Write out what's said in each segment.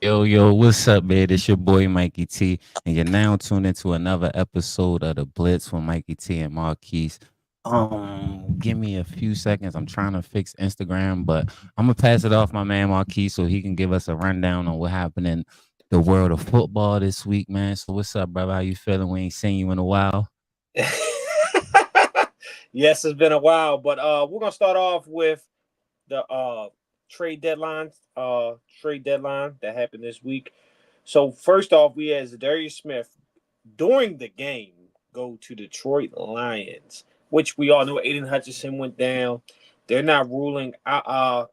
Yo, what's up, man? It's your boy Mikey T, and you're now tuned into another episode of the Blitz with Mikey T and Marquise. Give me a few seconds. I'm trying to fix Instagram, but I'm gonna pass it off my man Marquise so he can give us a rundown on what happened in the world of football this week, man. So what's up, brother? How you feeling? We ain't seen you in a while. Yes, it's been a while, but we're gonna start off with the trade deadline. Trade deadline that happened this week. So first off, we had Darius Smith during the game go to Detroit Lions, which we all know Aiden Hutchinson went down. They're not ruling out.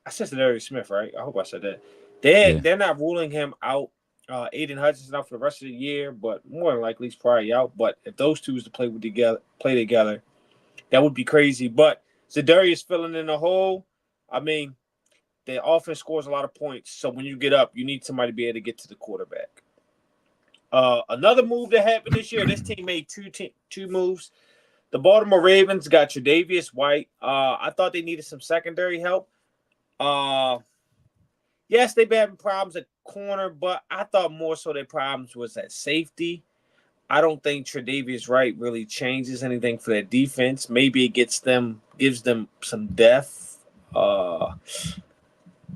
I said Darius Smith, right? I hope I said that. Yeah, They're not ruling him out. Aiden Hutchinson out for the rest of the year, but more than likely he's probably out. But if those two was to play together, that would be crazy. But Zadarius filling in the hole. I mean, the offense scores a lot of points. So when you get up, you need somebody to be able to get to the quarterback. Another move that happened this year, this team made two moves. The Baltimore Ravens got Tre'Davious White. I thought they needed some secondary help. Uh, yes, they've been having problems at corner, but I thought more so their problems was at safety. I don't think Tre'Davious Wright really changes anything for their defense. Maybe it gives them some depth.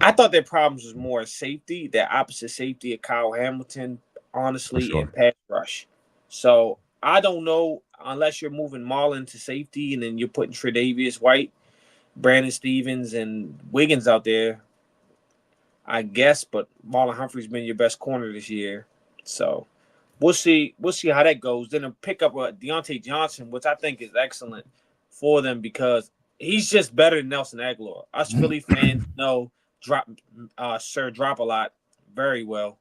I thought their problems was more safety, their opposite safety of Kyle Hamilton, for honestly, and sure. pass rush. So I don't know unless you're moving Marlon to safety and then you're putting Tre'Davious White, Brandon Stevens, and Wiggins out there. I guess, but Marlon Humphrey's been your best corner this year. So we'll see. We'll see how that goes. Then a pick up Deontay Johnson, which I think is excellent for them because he's just better than Nelson Aguilar. Us Philly fans know Sir Drop a lot very well.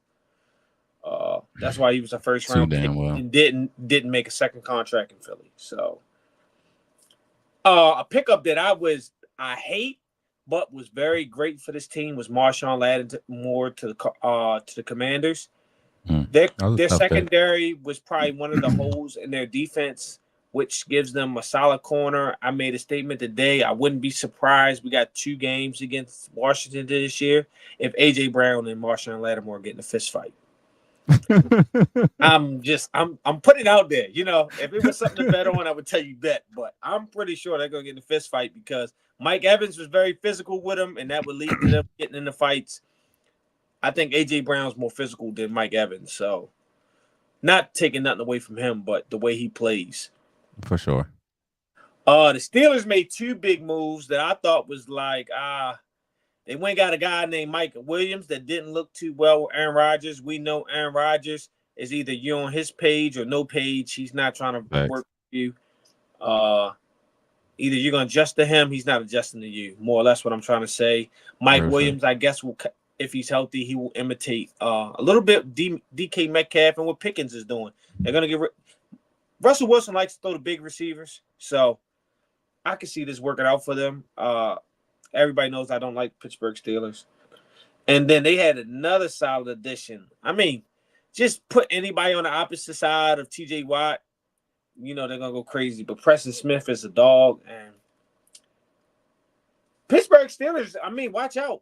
That's why he was a first Too round pick damn well. and didn't make a second contract in Philly. So a pickup that I hate but was very great for this team was Marshawn Lattimore to the Commanders. Their That was a their tough pick. secondary was probably one of the holes in their defense, which gives them a solid corner. I made a statement today. I wouldn't be surprised. We got 2 games against Washington this year if AJ Brown and Marshawn Lattimore get in a fist fight. I'm putting it out there. You know, if it was something to bet on, I would tell you bet. But I'm pretty sure they're gonna get in a fist fight because Mike Evans was very physical with him, and that would lead to them getting in the fights. I think AJ Brown's more physical than Mike Evans, so not taking nothing away from him, but the way he plays. For sure. The Steelers made 2 big moves that I thought was like they went and got a guy named Mike Williams that didn't look too well with Aaron Rodgers. We know Aaron Rodgers is either you on his page or no page. He's not trying to Facts. work with you. Uh, Either you're going to adjust to him, he's not adjusting to you. More or less what I'm trying to say. Mike Real shit. Williams, I guess, if he's healthy, he will imitate a little bit DK Metcalf and what Pickens is doing. They're going to Russell Wilson likes to throw the big receivers, so I can see this working out for them. Everybody knows I don't like Pittsburgh Steelers. And then they had another solid addition. I mean, just put anybody on the opposite side of TJ Watt, you know they're gonna go crazy. But Preston Smith is a dog, and Pittsburgh Steelers. I mean, watch out.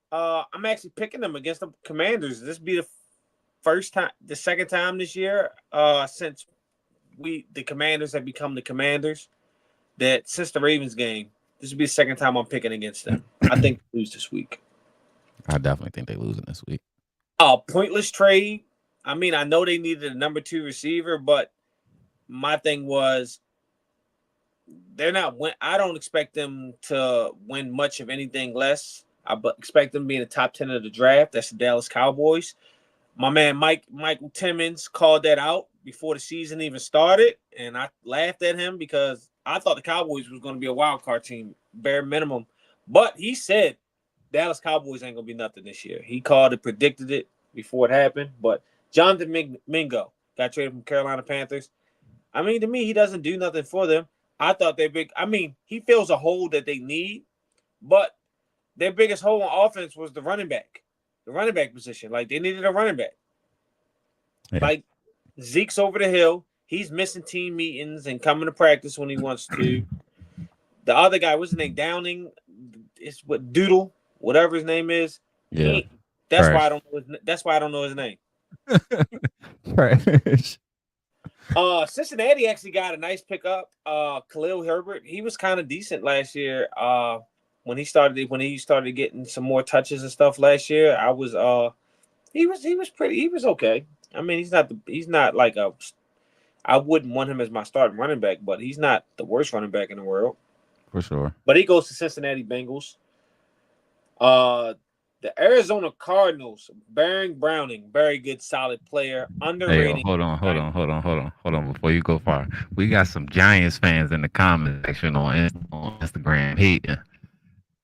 I'm actually picking them against the Commanders. This be the second time this year, since the Commanders have become the Commanders. That since the Ravens game, this will be the second time I'm picking against them. I think they lose this week. I definitely think they losing this week. Pointless trade. I mean, I know they needed a number 2 receiver, but my thing was they're not win. I don't expect them to win much of anything less. Expect them being the top 10 of the draft. That's the Dallas Cowboys. My man Michael Timmons called that out before the season even started, and I laughed at him because I thought the Cowboys was going to be a wild card team, bare minimum. But he said Dallas Cowboys ain't going to be nothing this year. He called it, predicted it before it happened. But Jonathan Mingo got traded from Carolina Panthers. I mean, to me, he doesn't do nothing for them. I thought they're big. I mean, he fills a hole that they need, but their biggest hole on offense was the running back position. Like they needed a running back. Yeah. Like Zeke's over the hill. He's missing team meetings and coming to practice when he wants to. The other guy, what's his name? Downing. It's what Doodle, whatever his name is. Yeah. That's why I Fresh. don't know that's why I don't know his name. Fresh. Cincinnati actually got a nice pickup. Khalil Herbert, he was kind of decent last year. When he started getting some more touches and stuff last year, he was pretty, he was okay. I mean, he's not like I wouldn't want him as my starting running back, but he's not the worst running back in the world. For sure. But he goes to Cincinnati Bengals. The Arizona Cardinals, Baron Browning, very good, solid player, Hey, yo, underrated. hold on. Before you go far, we got some Giants fans in the comment section on Instagram hating.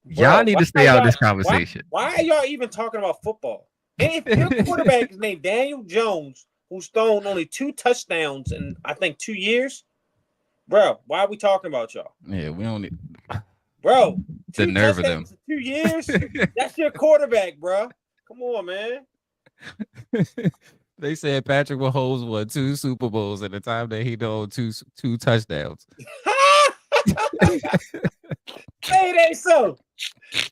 Y'all Bro, need to stay out of this why conversation. why are y'all even talking about football? And if your quarterback is named Daniel Jones, who's thrown only 2 touchdowns in I think 2 years, bro, why are we talking about y'all? Yeah, we don't need Bro, the 2 nerve of them. touchdowns in 2 years? That's your quarterback, bro. Come on, man. They said Patrick Mahomes won 2 Super Bowls at the time that he did two touchdowns. Hey, they so.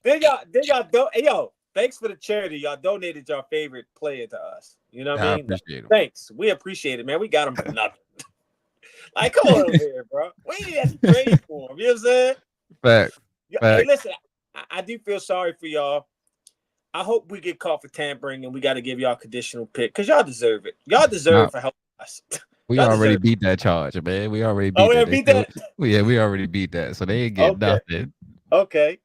Then y'all don't. Hey, yo, thanks for the charity. Y'all donated your favorite player to us. You know what I I mean? appreciate him. Thanks. We appreciate it, man. We got him for nothing. Like, come on over here, bro. We ain't have to trade for him. You know what I'm saying? Fact. Hey, listen, I do feel sorry for y'all. I hope we get caught for tampering and we got to give y'all a conditional pick because y'all deserve it. Y'all deserve it for helping us. We already beat that charge, man. We already beat that. Beat that? Yeah, we already beat that. So they ain't get nothing. Okay.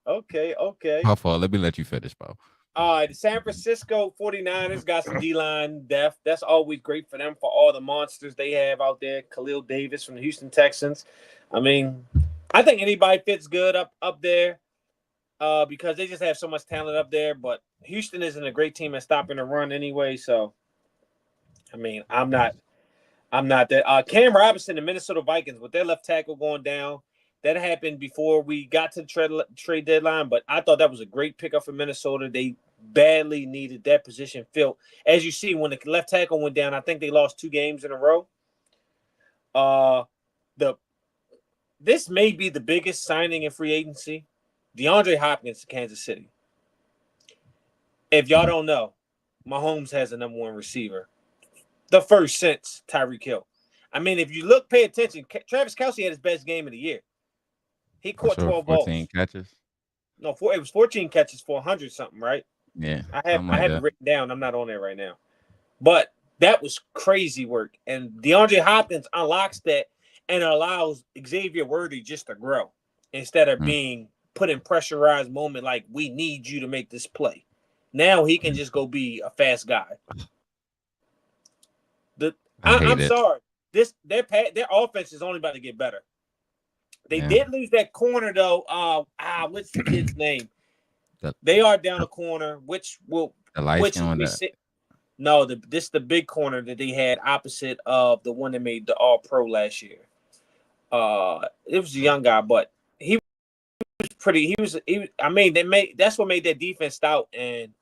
My fault. Let me let you finish, bro. All right, the San Francisco 49ers got some D-line depth. That's always great for them, for all the monsters they have out there. Khalil Davis from the Houston Texans. I mean, I think anybody fits good up there because they just have so much talent up there. But Houston isn't a great team at stopping the run anyway. So, I mean, I'm not that. Cam Robinson, the Minnesota Vikings, with their left tackle going down, that happened before we got to the trade deadline, but I thought that was a great pickup for Minnesota. They badly needed that position filled. As you see, when the left tackle went down, I think they lost 2 games in a row. This may be the biggest signing in free agency. DeAndre Hopkins to Kansas City. If y'all don't know, Mahomes has a number 1 receiver. The first since Tyreek Hill. I mean, if you pay attention, Travis Kelce had his best game of the year. He caught 12 balls. 14 catches. No, it was 14 catches for 100 something, right? Yeah. I have it written down. I'm not on there right now. But that was crazy work. And DeAndre Hopkins unlocks that and allows Xavier Worthy just to grow instead of being put in pressurized moment like we need you to make this play. Now he can just go be a fast guy. I'm sorry. Their offense is only about to get better. They did lose that corner though. What's the kid's name? They are down a corner, which will this the big corner that they had opposite of the one that made the All Pro last year. It was a young guy, but he was pretty. I mean, that's what made that defense stout. And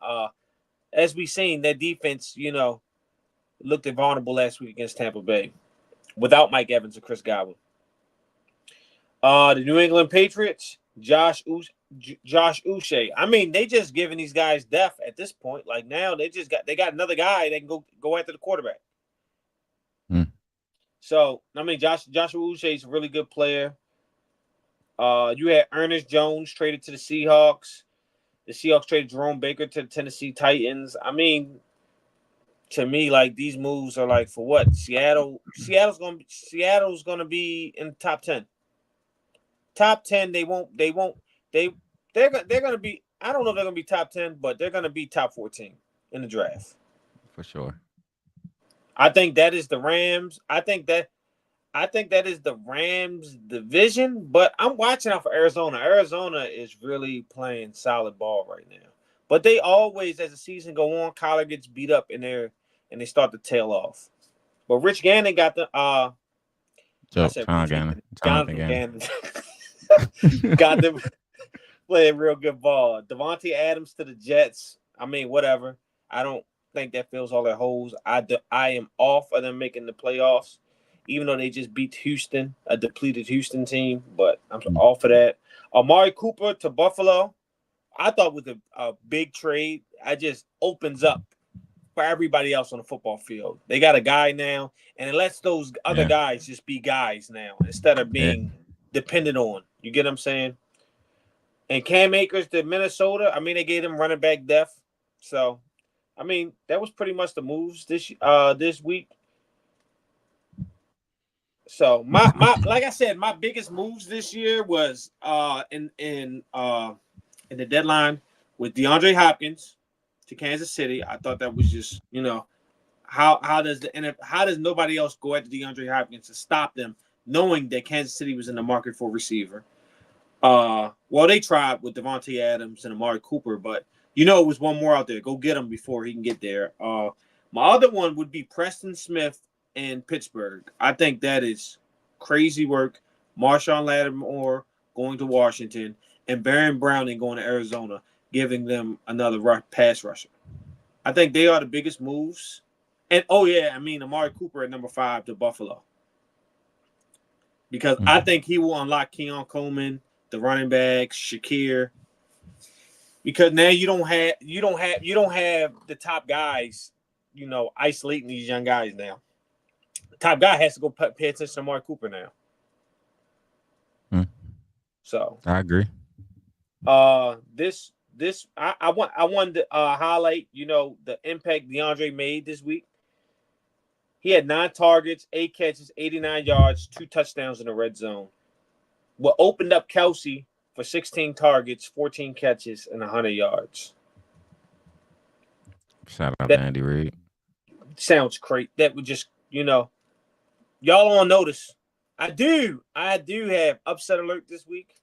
as we seen, that defense, looked vulnerable last week against Tampa Bay without Mike Evans and Chris Godwin. The New England Patriots, Josh Uche. I mean, they just giving these guys depth at this point. Like now, they got another guy that can go after the quarterback. So I mean, Joshua Uche is a really good player. You had Ernest Jones traded to the Seahawks. The Seahawks traded Jerome Baker to the Tennessee Titans. I mean, to me, like these moves are like for what? Seattle's gonna be in the top 10. Top 10, they're gonna be. I don't know if they're gonna be top 10, but they're gonna be top 14 in the draft for sure. I think that is the Rams. I think that is the Rams division, but I'm watching out for Arizona. Arizona is really playing solid ball right now. But they always, as the season go on, Kyler gets beat up in there and they start to tail off. But Rich Gannon got the Jonathan Gannon got them playing real good ball. Devontae Adams to the Jets. I mean, whatever. I don't think that fills all their holes. I am off of them making the playoffs, even though they just beat Houston, a depleted Houston team. But I'm off of that. Amari Cooper to Buffalo. I thought with a big trade, I just opens up for everybody else on the football field. They got a guy now, and it lets those other Yeah, guys just be guys now instead of yeah. being dependent on. You get what I'm saying? And Cam Akers to Minnesota, I mean, they gave him running back depth. So, I mean, that was pretty much the moves this week. So my like I said, my biggest moves this year was in the deadline with DeAndre Hopkins to Kansas City. I thought that was just, how does nobody else go after DeAndre Hopkins to stop them, knowing that Kansas City was in the market for a receiver? Well, they tried with Devontae Adams and Amari Cooper, but it was one more out there. Go get him before he can get there. My other one would be Preston Smith in Pittsburgh. I think that is crazy work. Marshawn Lattimore going to Washington and Baron Browning going to Arizona, giving them another pass rusher. I think they are the biggest moves. And Amari Cooper at number 5 to Buffalo, because I think he will unlock Keon Coleman, the running backs, Shakir. Because now you don't have the top guys, isolating these young guys now. The top guy has to go pay attention to Amari Cooper now. So I agree. I wanted to highlight, the impact DeAndre made this week. He had 9 targets, 8 catches, 89 yards, 2 touchdowns in the red zone. What opened up Kelsey for 16 targets, 14 catches, and 100 yards. Shout out to Andy Reid. Sounds great. That would just, y'all on notice. I do have upset alert this week.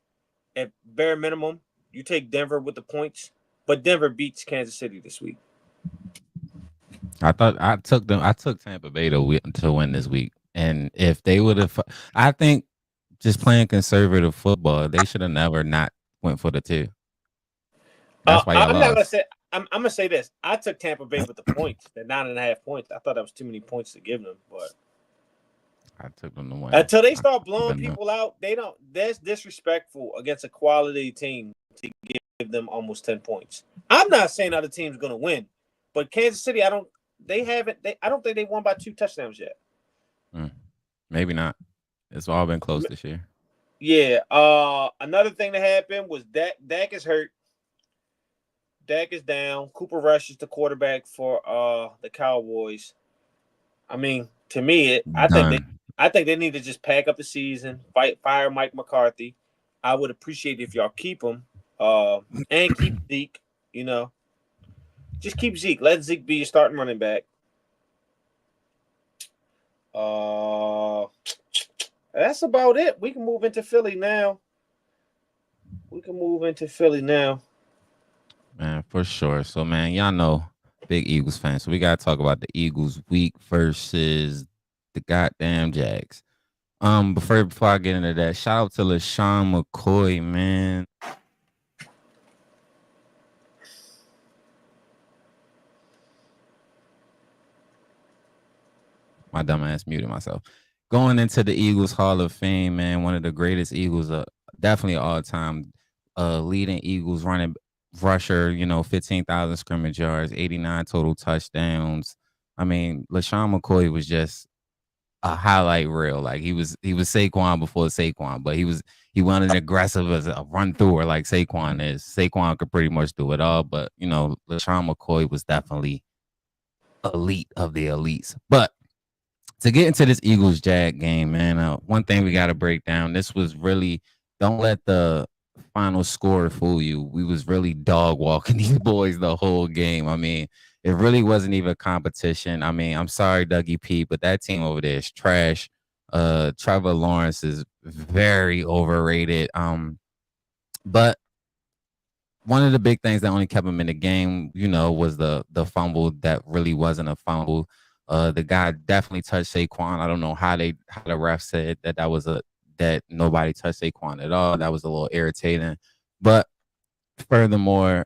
At bare minimum, you take Denver with the points, but Denver beats Kansas City this week. I took Tampa Bay to win this week, and if they would have, I think, just playing conservative football, they should have never not went for the 2. That's why y'all lost. I'm gonna say this. I took Tampa Bay with the points, the 9.5 points. I thought that was too many points to give them, but I took them to win. Until they start blowing people out, that's disrespectful against a quality team to give them almost 10 points. I'm not saying other teams gonna win, but Kansas City, I don't think they won by 2 touchdowns yet. Maybe not. It's all been close this year. Yeah. Another thing that happened was Dak is hurt. Dak is down. Cooper Rush is the quarterback for the Cowboys. I mean, to me, I think they need to just pack up the season, fire Mike McCarthy. I would appreciate if y'all keep him, and keep Zeke. Just keep Zeke. Let Zeke be your starting running back. That's about it. We can move into Philly now. Man, for sure. So, man, y'all know, big Eagles fans. So we gotta talk about the Eagles week versus the goddamn Jags. Before I get into that, shout out to LaShawn McCoy, man. My dumb ass muted myself. Going into the Eagles Hall of Fame, man, one of the greatest Eagles, definitely all time, leading Eagles running rusher, 15,000 scrimmage yards, 89 total touchdowns. I mean, LaShawn McCoy was just a highlight reel. Like he was Saquon before Saquon, but he wasn't aggressive as a run througher like Saquon is. Saquon could pretty much do it all, but LaShawn McCoy was definitely elite of the elites. But to get into this Eagles Jag game, man, one thing we got to break down. This was really, don't let the final score fool you. We was really dog walking these boys the whole game. I mean, it really wasn't even a competition. I mean, I'm sorry, Dougie P, but that team over there is trash. Trevor Lawrence is very overrated. But one of the big things that only kept him in the game, was the fumble that really wasn't a fumble. The guy definitely touched Saquon. I don't know how the ref said that nobody touched Saquon at all. That was a little irritating. But furthermore,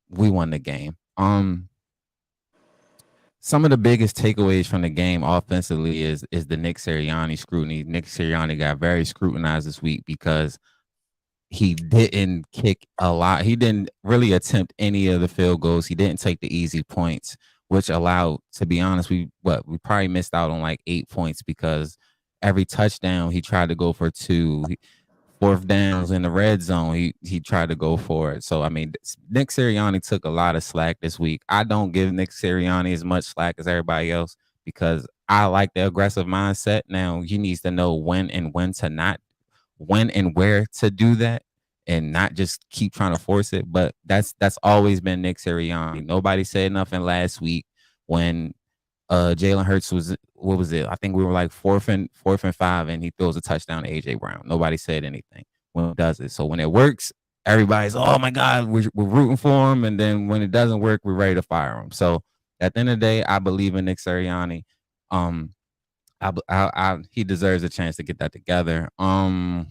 we won the game. Some of the biggest takeaways from the game offensively is the Nick Sirianni scrutiny. Nick Sirianni got very scrutinized this week because he didn't kick a lot. He didn't really attempt any of the field goals. He didn't take the easy points, which allowed, to be honest, we probably missed out on like 8 points because every touchdown he tried to go for two. Fourth downs in the red zone, he tried to go for it. So I mean, Nick Sirianni took a lot of slack this week. I don't give Nick Sirianni as much slack as everybody else because I like the aggressive mindset. Now he needs to know when and where to do that and not just keep trying to force it. But that's always been Nick Sirianni. Nobody said nothing last week when Jalen Hurts was, what was it? I think we were like fourth and 5, and he throws a touchdown to AJ Brown. Nobody said anything when it does it. So when it works, everybody's, oh my God, we're rooting for him. And then when it doesn't work, we're ready to fire him. So at the end of the day, I believe in Nick Sirianni. He deserves a chance to get that together. What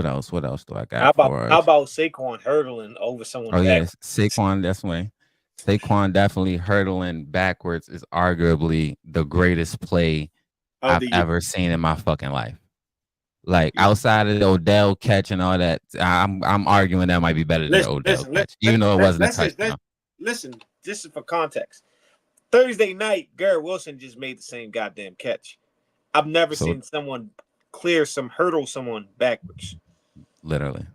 else do I got for us? How about Saquon hurdling over someone? Oh yes, Saquon, that's way. Saquon definitely hurdling backwards is arguably the greatest play I've ever seen in my fucking life. Like outside of the Odell catch and all that, I'm arguing that might be better than the Odell catch, even though it wasn't a touchdown. Listen, this is for context. Thursday night, Garrett Wilson just made the same goddamn catch. I've never seen someone hurdle someone backwards. Literally.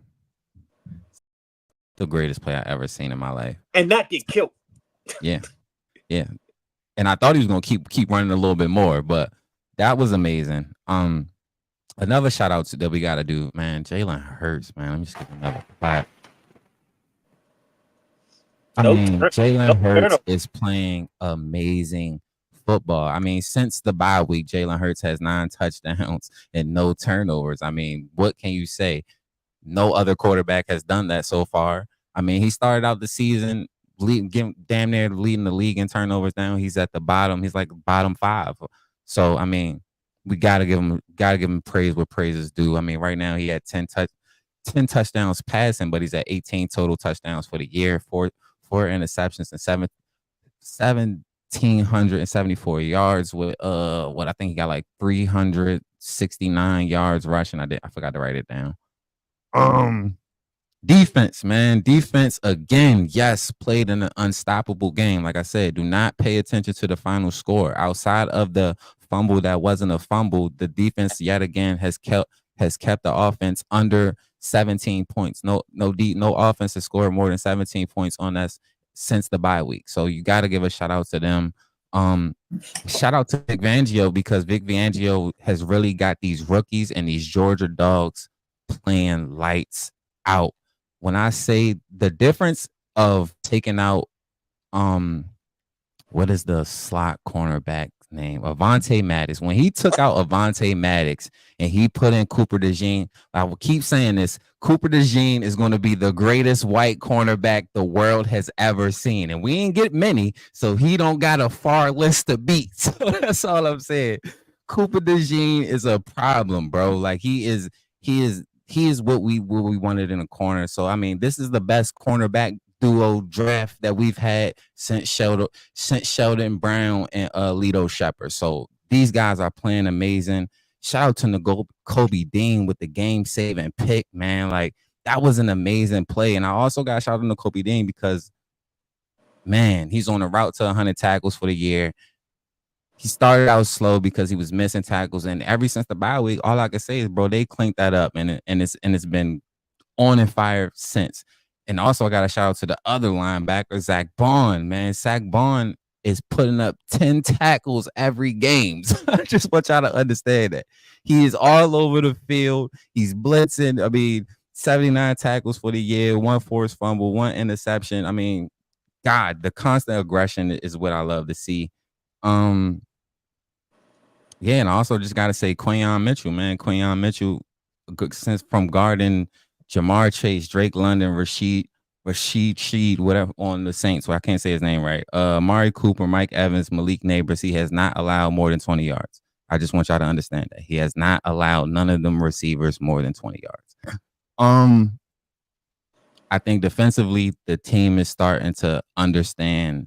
The greatest play I ever seen in my life. And not get killed. Yeah. Yeah. And I thought he was gonna keep running a little bit more, but that was amazing. Another shout out that we gotta do, man. Jalen Hurts, man. Let me just give another 5. Jalen Hurts is playing amazing football. I mean, since the bye week, Jalen Hurts has 9 touchdowns and no turnovers. I mean, what can you say? No other quarterback has done that so far. I mean, he started out the season damn near leading the league in turnovers. Now he's at the bottom. He's like bottom 5. So I mean, we gotta give him praise where praise is due. I mean, right now he had 10 touchdowns passing, but he's at 18 total touchdowns for the year, 4 interceptions and 1,774 yards with what I think he got like 369 yards rushing. I forgot to write it down. Defense, man. Defense again, yes, played in an unstoppable game. Like I said, do not pay attention to the final score. Outside of the fumble that wasn't a fumble, the defense yet again has kept the offense under 17 points. No offense has scored more than 17 points on us since the bye week. So you got to give a shout out to them. Shout out to Vic Fangio because Vic Fangio has really got these rookies and these Georgia dogs playing lights out. When I say the difference of taking out what is the slot cornerback name? Avonte Maddox. When he took out Avonte Maddox and he put in Cooper DeJean, I will keep saying this, Cooper DeJean is going to be the greatest white cornerback the world has ever seen. And we ain't get many, so he don't got a far list to beat. So that's all I'm saying. Cooper DeJean is a problem, bro. Like he is what we wanted in a corner. So I mean, this is the best cornerback duo draft that we've had since Sheldon Brown and Lito Shepherd. So these guys are playing amazing. Shout out to Kobe Dean with the game-saving pick, man. Like that was an amazing play. And I also got shout out to Kobe Dean because, man, he's on a route to 100 tackles for the year. He started out slow because he was missing tackles, and ever since the bye week, all I can say is, bro, they cleaned that up, and it's been on and fire since. And also, I got a shout out to the other linebacker, Zach Bond. Man, Zach Bond is putting up 10 tackles every game. So I just want y'all to understand that he is all over the field. He's blitzing. I mean, 79 tackles for the year, 1 forced fumble, 1 interception. I mean, God, the constant aggression is what I love to see. Yeah, and I also just got to say Quayon Mitchell, man. Quayon Mitchell, since from guarding Jamar Chase, Drake London, Rashid Sheed, whatever, on the Saints, so I can't say his name right. Amari Cooper, Mike Evans, Malik Neighbors, he has not allowed more than 20 yards. I just want y'all to understand that. He has not allowed none of them receivers more than 20 yards. I think defensively, the team is starting to understand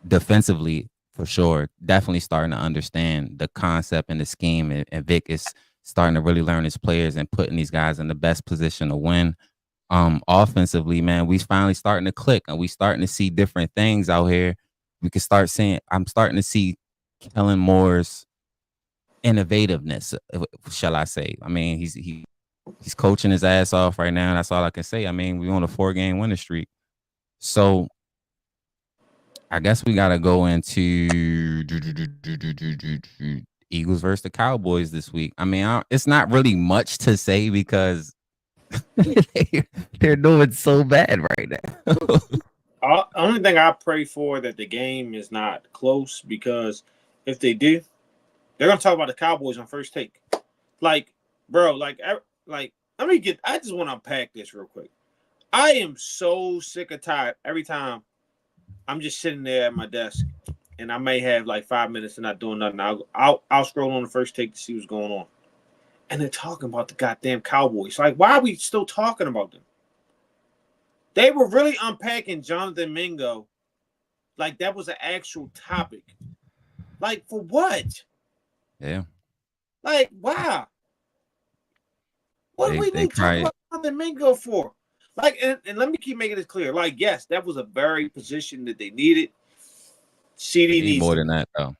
defensively, for sure, definitely starting to understand the concept and the scheme, and Vic is starting to really learn his players and putting these guys in the best position to win. Offensively, man, we finally starting to click and we starting to see different things out here. We can start seeing. I'm starting to see Kellen Moore's innovativeness, shall I say? I mean, he's coaching his ass off right now. That's all I can say. I mean, we on a 4-game winning streak, so I guess we got to go into Eagles versus the Cowboys this week. I mean, it's not really much to say because they're doing so bad right now. Only thing I pray for that the game is not close, because if they do, they're gonna talk about the Cowboys on First Take. Like, bro, like let me get. I just want to unpack this real quick. I am so sick and tired every time I'm just sitting there at my desk and I may have like 5 minutes and not doing nothing. I'll scroll on the First Take to see what's going on, and they're talking about the goddamn Cowboys. Like, why are we still talking about them? They were really unpacking Jonathan Mingo like that was an actual topic. Like, for what? Yeah. Like, wow. What do we need to talk about Jonathan Mingo for? Like, and let me keep making this clear. Like, yes, that was a very position that they needed. CD needs more than that, though.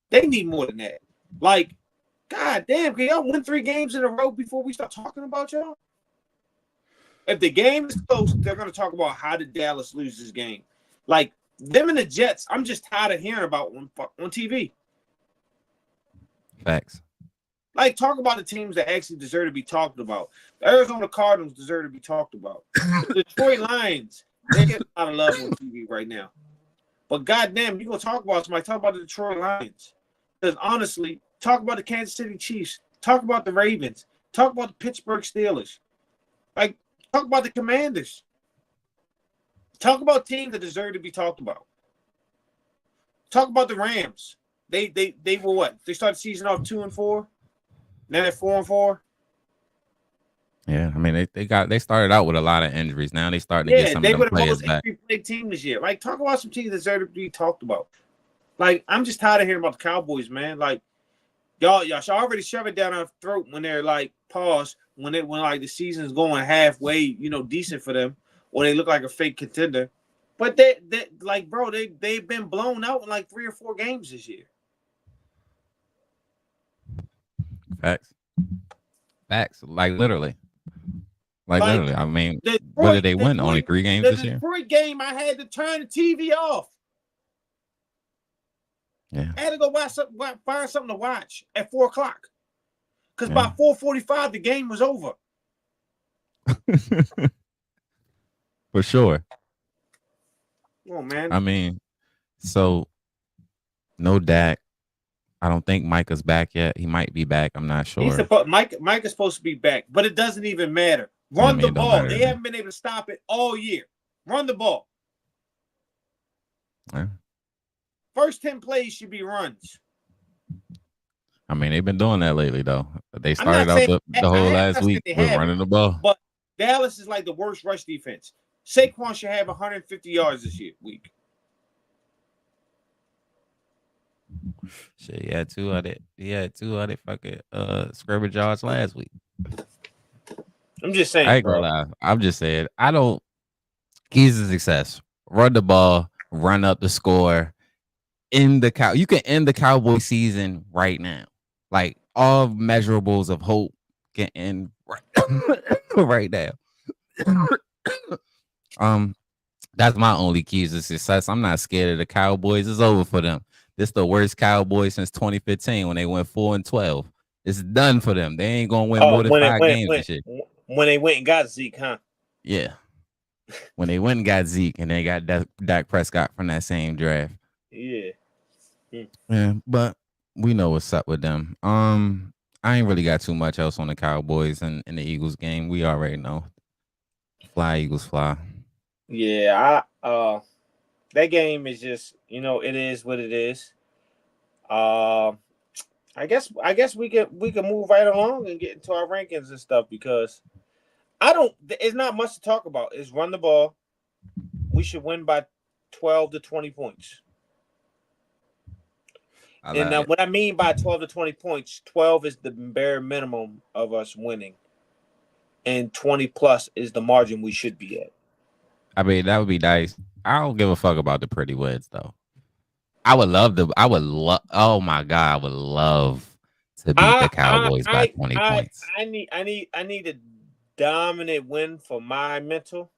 They need more than that. Like, god damn, can y'all win 3 games in a row before we start talking about y'all? If the game is close, they're going to talk about how did Dallas lose this game. Like, them and the Jets, I'm just tired of hearing about on TV. Facts. Like, talk about the teams that actually deserve to be talked about. The Arizona Cardinals deserve to be talked about. The Detroit Lions, they get a lot of love on TV right now. But goddamn, you're going to talk about somebody, talk about the Detroit Lions. Because honestly, talk about the Kansas City Chiefs. Talk about the Ravens. Talk about the Pittsburgh Steelers. Like, talk about the Commanders. Talk about teams that deserve to be talked about. Talk about the Rams. They were what? They started the season off 2-4. Now they're 4-4. Yeah, I mean they started out with a lot of injuries. Now they starting to get some of them players back. They were the most injury-plagued team this year. Like, talk about some teams that deserve to be talked about. Like, I'm just tired of hearing about the Cowboys, man. Like, y'all should already shove it down our throat when they're like pause when like the season's going halfway, decent for them, or they look like a fake contender. But they like, bro, they've been blown out in like 3 or 4 games this year. Facts. Like literally. Literally. I mean, what did they win? Only 3 games this year? The Detroit game, I had to turn the TV off. Yeah. I had to go find something to watch at 4:00. Because by 4:45, the game was over. For sure. Oh, man. I mean, so no Dak. I don't think Micah's back yet. He might be back. I'm not sure. Mike is supposed to be back, but it doesn't even matter. Run the ball. They haven't been able to stop it all year. Run the ball. Yeah. First 10 plays should be runs. I mean, they've been doing that lately, though. They started out the whole last week with running the ball. But Dallas is like the worst rush defense. Saquon should have 150 yards this week. Shit, he had 200 fucking scrimmage yards last week. I'm just saying. I ain't gonna lie. I'm just saying. Keys to success. Run the ball, run up the score. You can end the Cowboy season right now. Like, all measurables of hope can end right now. That's my only keys to success. I'm not scared of the Cowboys. It's over for them. This is the worst Cowboys since 2015 when they went 4-12. It's done for them. They ain't gonna win more than 5 games this year. When they went and got Zeke, huh? Yeah. When they went and got Zeke and they got Dak Prescott from that same draft. Yeah. Yeah, but we know what's up with them. I ain't really got too much else on the Cowboys and the Eagles game. We already know. Fly, Eagles, fly. Yeah, that game is just, it is what it is. I guess we can move right along and get into our rankings and stuff, because it's not much to talk about. It's run the ball. We should win by 12 to 20 points. And what I mean by 12 to 20 points, 12 is the bare minimum of us winning, and 20 plus is the margin we should be at. I mean, that would be nice. I don't give a fuck about the pretty wins though. I would love to. I would love. Oh my god, I would love to beat the Cowboys by 20 points. I need a dominant win for my mental.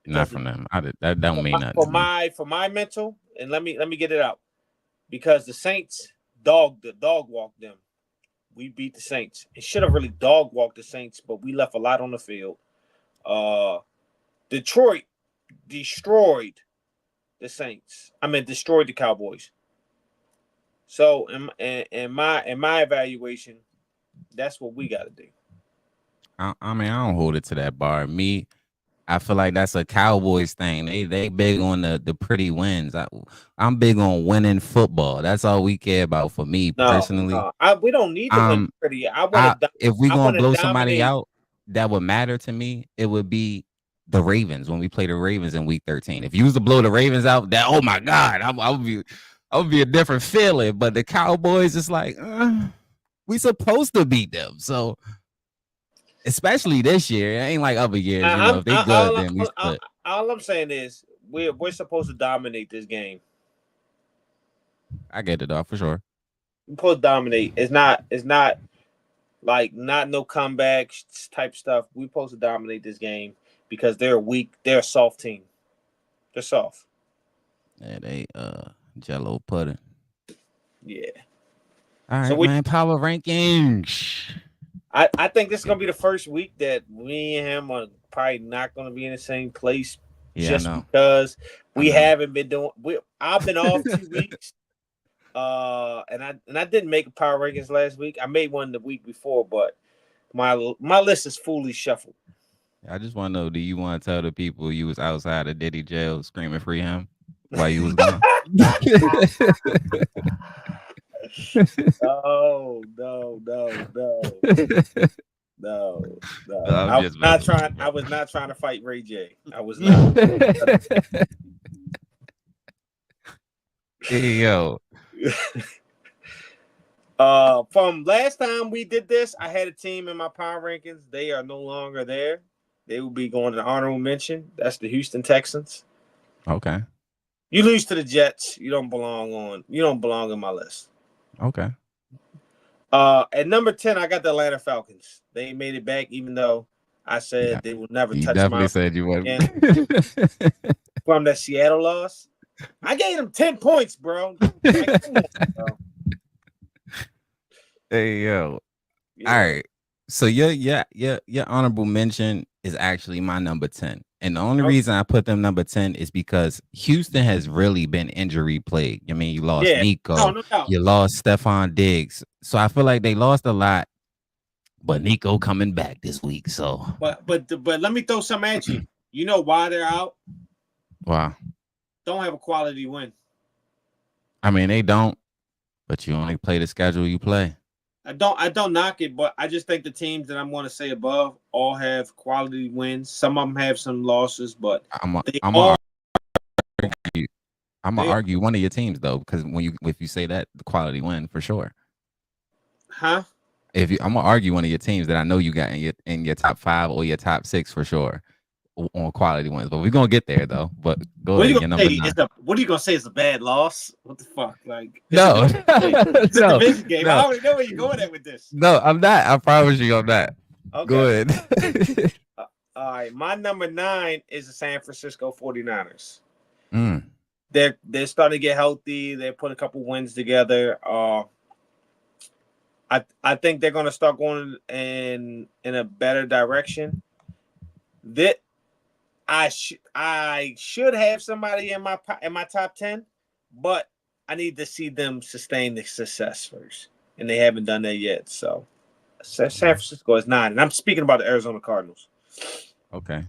Not from them. That don't mean nothing for my mental. And let me get it out, because the Saints dog walked them. We beat the Saints. It should have really dog walked the Saints, but we left a lot on the field. Detroit destroyed the Saints. Destroyed the Cowboys. So in my evaluation, that's what we got to do. I don't hold it to that bar. I feel like that's a Cowboys thing. They big on the pretty wins. I'm big on winning football. That's all we care about. For me personally, we don't need to win pretty. If we gonna blow somebody out that would matter to me, it would be the Ravens when we play the Ravens in Week 13. If you was to blow the Ravens out, that oh my god, I would be a different feeling. But the Cowboys, it's like we supposed to beat them. So. Especially this year, it ain't like other years. If they good, then we split. All I'm saying is we're supposed to dominate this game. I get it, though, for sure. We're supposed to dominate. It's not like no comeback type stuff. We're supposed to dominate this game because they're weak. They're a soft team. They're soft. Yeah, they Jello pudding. Yeah. All right, man. Power rankings. I think this is gonna be the first week that me and him are probably not gonna be in the same place, just because we haven't been doing. I've been off 2 weeks, and I didn't make a power rankings last week. I made one the week before, but my list is fully shuffled. I just want to know: do you want to tell the people you was outside of Diddy jail screaming "free him" while you was gone? No. I was not trying to fight Ray J. I was not. Hey, yo. From last time we did this, I had a team in my power rankings. They are no longer there. They will be going to the honorable mention. That's the Houston Texans. Okay. You lose to the Jets. You don't belong in my list. Okay. At number 10, I got the Atlanta Falcons. They made it back, even though I said they would never touch my. You definitely said you would. From that Seattle loss, I gave them 10 points, bro. Hey yo. Yeah. All right. So your honorable mention is actually my number 10. And the only reason I put them number 10 is because Houston has really been injury plagued. I mean, you lost Nico, you lost Stephon Diggs. So I feel like they lost a lot, but Nico coming back this week. So but let me throw some at you. You know why they're out? Wow. Don't have a quality win. I mean, they don't, but you only play the schedule you play. I don't knock it, but I just think the teams that I'm going to say above all have quality wins. Some of them have some losses, but I'm gonna argue one of your teams though, because if you say that, the quality win for sure. Huh? I'm gonna argue one of your teams that I know you got in your top 5 or your top 6 for sure on quality wins, but we're gonna get there though. But go ahead, your number 9. What are you gonna say? It's a bad loss? What the fuck? Like it's a division game. I already know where you're going at with this. No, I'm not. I promise you, I'm not. Okay. Go ahead. All right, my number 9 is the San Francisco 49ers. Mm. They're starting to get healthy. They put a couple wins together. I think they're gonna start going in a better direction. That I should have somebody in my top 10, but I need to see them sustain the success first, and they haven't done that yet. So San Francisco is 9, and I'm speaking about the Arizona Cardinals. Okay.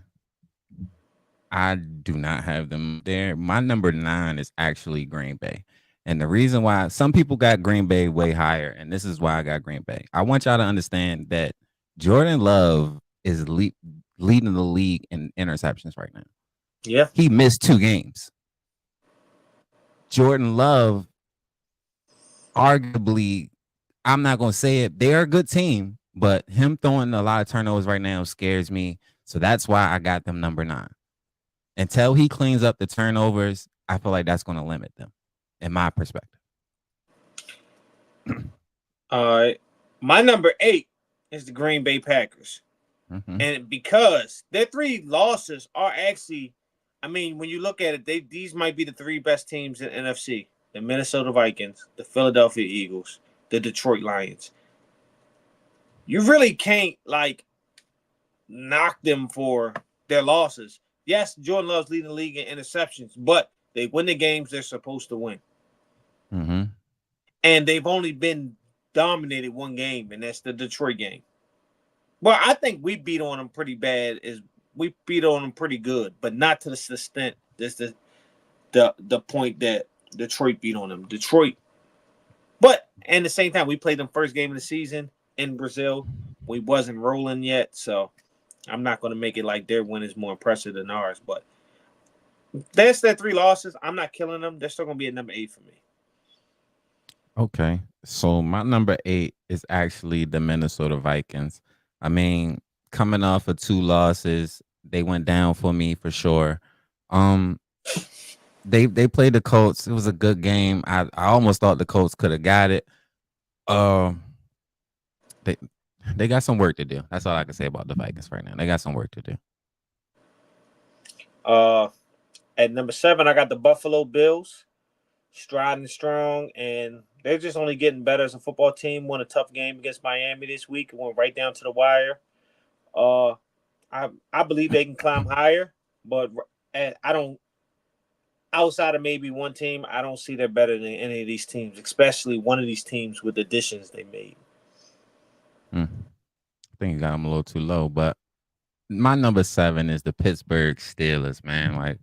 I do not have them there. My number 9 is actually Green Bay. And the reason why some people got Green Bay way higher, and this is why I got Green Bay. I want y'all to understand that Jordan Love is leading the league in interceptions right now. Yeah. He missed 2 games. Jordan Love arguably, I'm not gonna say it. They're a good team, but him throwing a lot of turnovers right now scares me. So that's why I got them number 9. Until he cleans up the turnovers, I feel like that's going to limit them, in my perspective. All right. My number 8 is the Green Bay Packers. Mm-hmm. And because their 3 losses are actually, I mean, when you look at it, these might be the 3 best teams in NFC. The Minnesota Vikings, the Philadelphia Eagles, the Detroit Lions. You really can't, like, knock them for their losses. Yes, Jordan Love's leading the league in interceptions, but they win the games they're supposed to win. Mm-hmm. And they've only been dominated one game, and that's the Detroit game. Well, I think we beat on them pretty bad. We beat on them pretty good, but not to the extent that's the point that Detroit beat on them. Detroit, but at the same time, we played them first game of the season in Brazil. We wasn't rolling yet, so I'm not going to make it like their win is more impressive than ours. But that's their 3 losses. I'm not killing them. They're still going to be at number 8 for me. Okay, so my number 8 is actually the Minnesota Vikings. I mean, coming off of 2 losses, they went down for me for sure. They played the Colts. It was a good game. I almost thought the Colts could have got it. They got some work to do. That's all I can say about the Vikings right now. They got some work to do. At number 7, I got the Buffalo Bills, striding strong, and they're just only getting better as a football team. Won a tough game against Miami this week. Went right down to the wire. I believe they can climb higher, but I don't. Outside of maybe one team, I don't see they're better than any of these teams, especially one of these teams with additions they made. I think you got them a little too low, but my number 7 is the Pittsburgh Steelers, man. Like,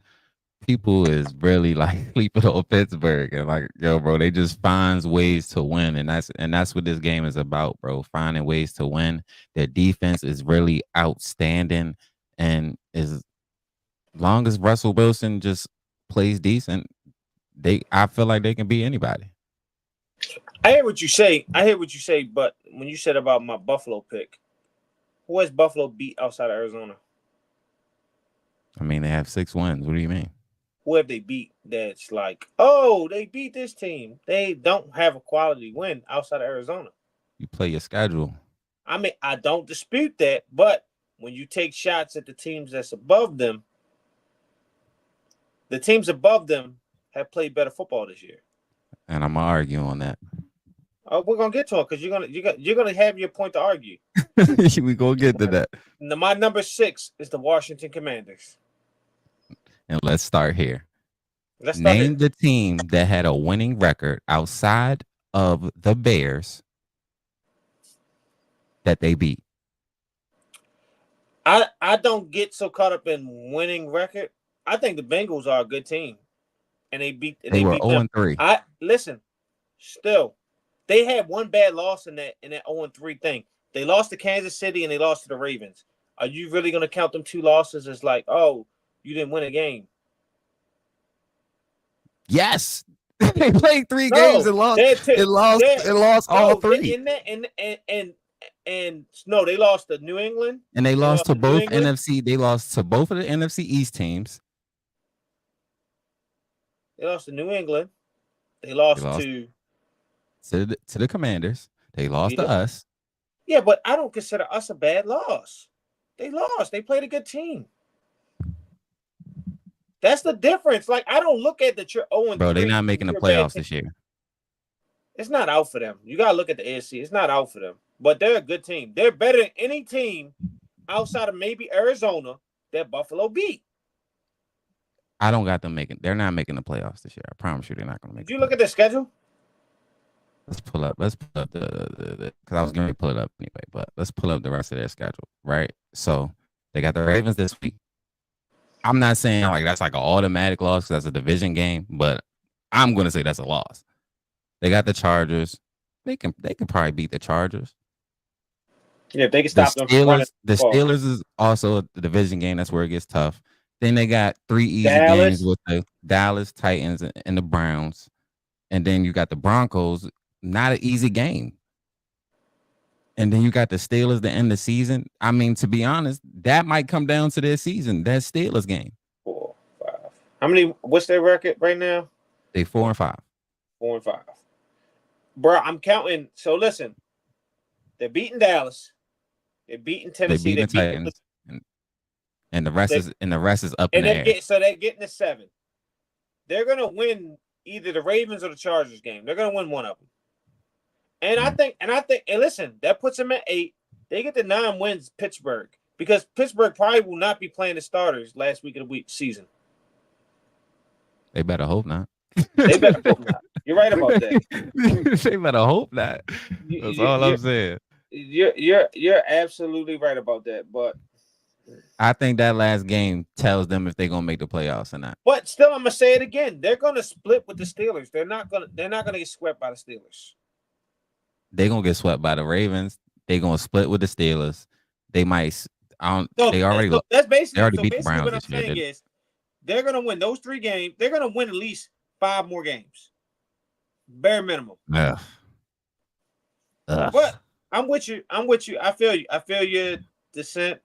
people is really like sleeping on Pittsburgh, and like, yo, bro, they just finds ways to win, and that's what this game is about, bro. Finding ways to win. Their defense is really outstanding, and as long as Russell Wilson just plays decent, I feel like they can beat anybody. I hear what you say, but when you said about my Buffalo pick, who has Buffalo beat outside of Arizona? I mean, they have 6 wins. What do you mean? Who have they beat that's like, oh, they beat this team? They don't have a quality win outside of Arizona. You play your schedule. I mean, I don't dispute that, but when you take shots at the teams that's above them, the teams above them have played better football this year. And I'm gonna argue on that. Oh, we're gonna get to it because you're gonna have your point to argue. We gonna get to that. My number 6 is the Washington Commanders. And let's start here. Name the team that had a winning record outside of the Bears that they beat. I don't get so caught up in winning record. I think the Bengals are a good team, and they were 0-3. Listen, still, they had one bad loss in that 0-3 thing. They lost to Kansas City and they lost to the Ravens. Are you really going to count them 2 losses as like, oh, you didn't win a game? Yes, they played 3 games and lost. It lost all 3. And no, they lost to New England, and they lost to both NFC. They lost to both of the NFC East teams. They lost to New England. They lost to the Commanders. They lost to us. Yeah, but I don't consider us a bad loss. They lost. They played a good team. That's the difference. Like, I don't look at that you're 0-3. Bro, they're not making the playoffs this year. It's not out for them. You gotta look at the AFC. It's not out for them. But they're a good team. They're better than any team outside of maybe Arizona that Buffalo beat. I don't got them making. They're not making the playoffs this year. I promise you, they're not going to make. Did you look at their schedule? Let's pull up the because I was going to pull it up anyway. But let's pull up the rest of their schedule. Right. So they got the Ravens this week. I'm not saying like that's like an automatic loss because that's a division game, but I'm going to say that's a loss. They got the Chargers. They can probably beat the Chargers. Yeah, if they can stop them. The Steelers is also a division game. That's where it gets tough. Then they got 3 easy games with the Dallas, Titans, and the Browns. And then you got the Broncos not an easy game. And then you got the Steelers to end the season. I mean, to be honest, that might come down to their season. That Steelers game. 4, 5. How many? What's their record right now? They 4-5. 4-5. Bro, I'm counting. So listen, they're beating Dallas. They're beating They Tennessee. beat the Titans, and the rest is up in the air. They're getting to 7. They're gonna win either the Ravens or the Chargers game. They're gonna win one of them. And I think, and listen, that puts them at 8. They get the 9 wins, Pittsburgh, because Pittsburgh probably will not be playing the starters last week of the season. They better hope not. They better hope not. You're right about that. They better hope not. That's all I'm saying. You're absolutely right about that. But I think that last game tells them if they're gonna make the playoffs or not. But still, I'm gonna say it again. They're gonna split with the Steelers. They're not gonna get swept by the Steelers. They're gonna get swept by the Ravens. They're gonna split with the Steelers. They might. They already beat the Browns what I'm this year. saying is they're gonna win those 3 games. They're gonna win at least 5 more games, bare minimum. Ugh. But I'm with you. I feel you. I feel your dissent,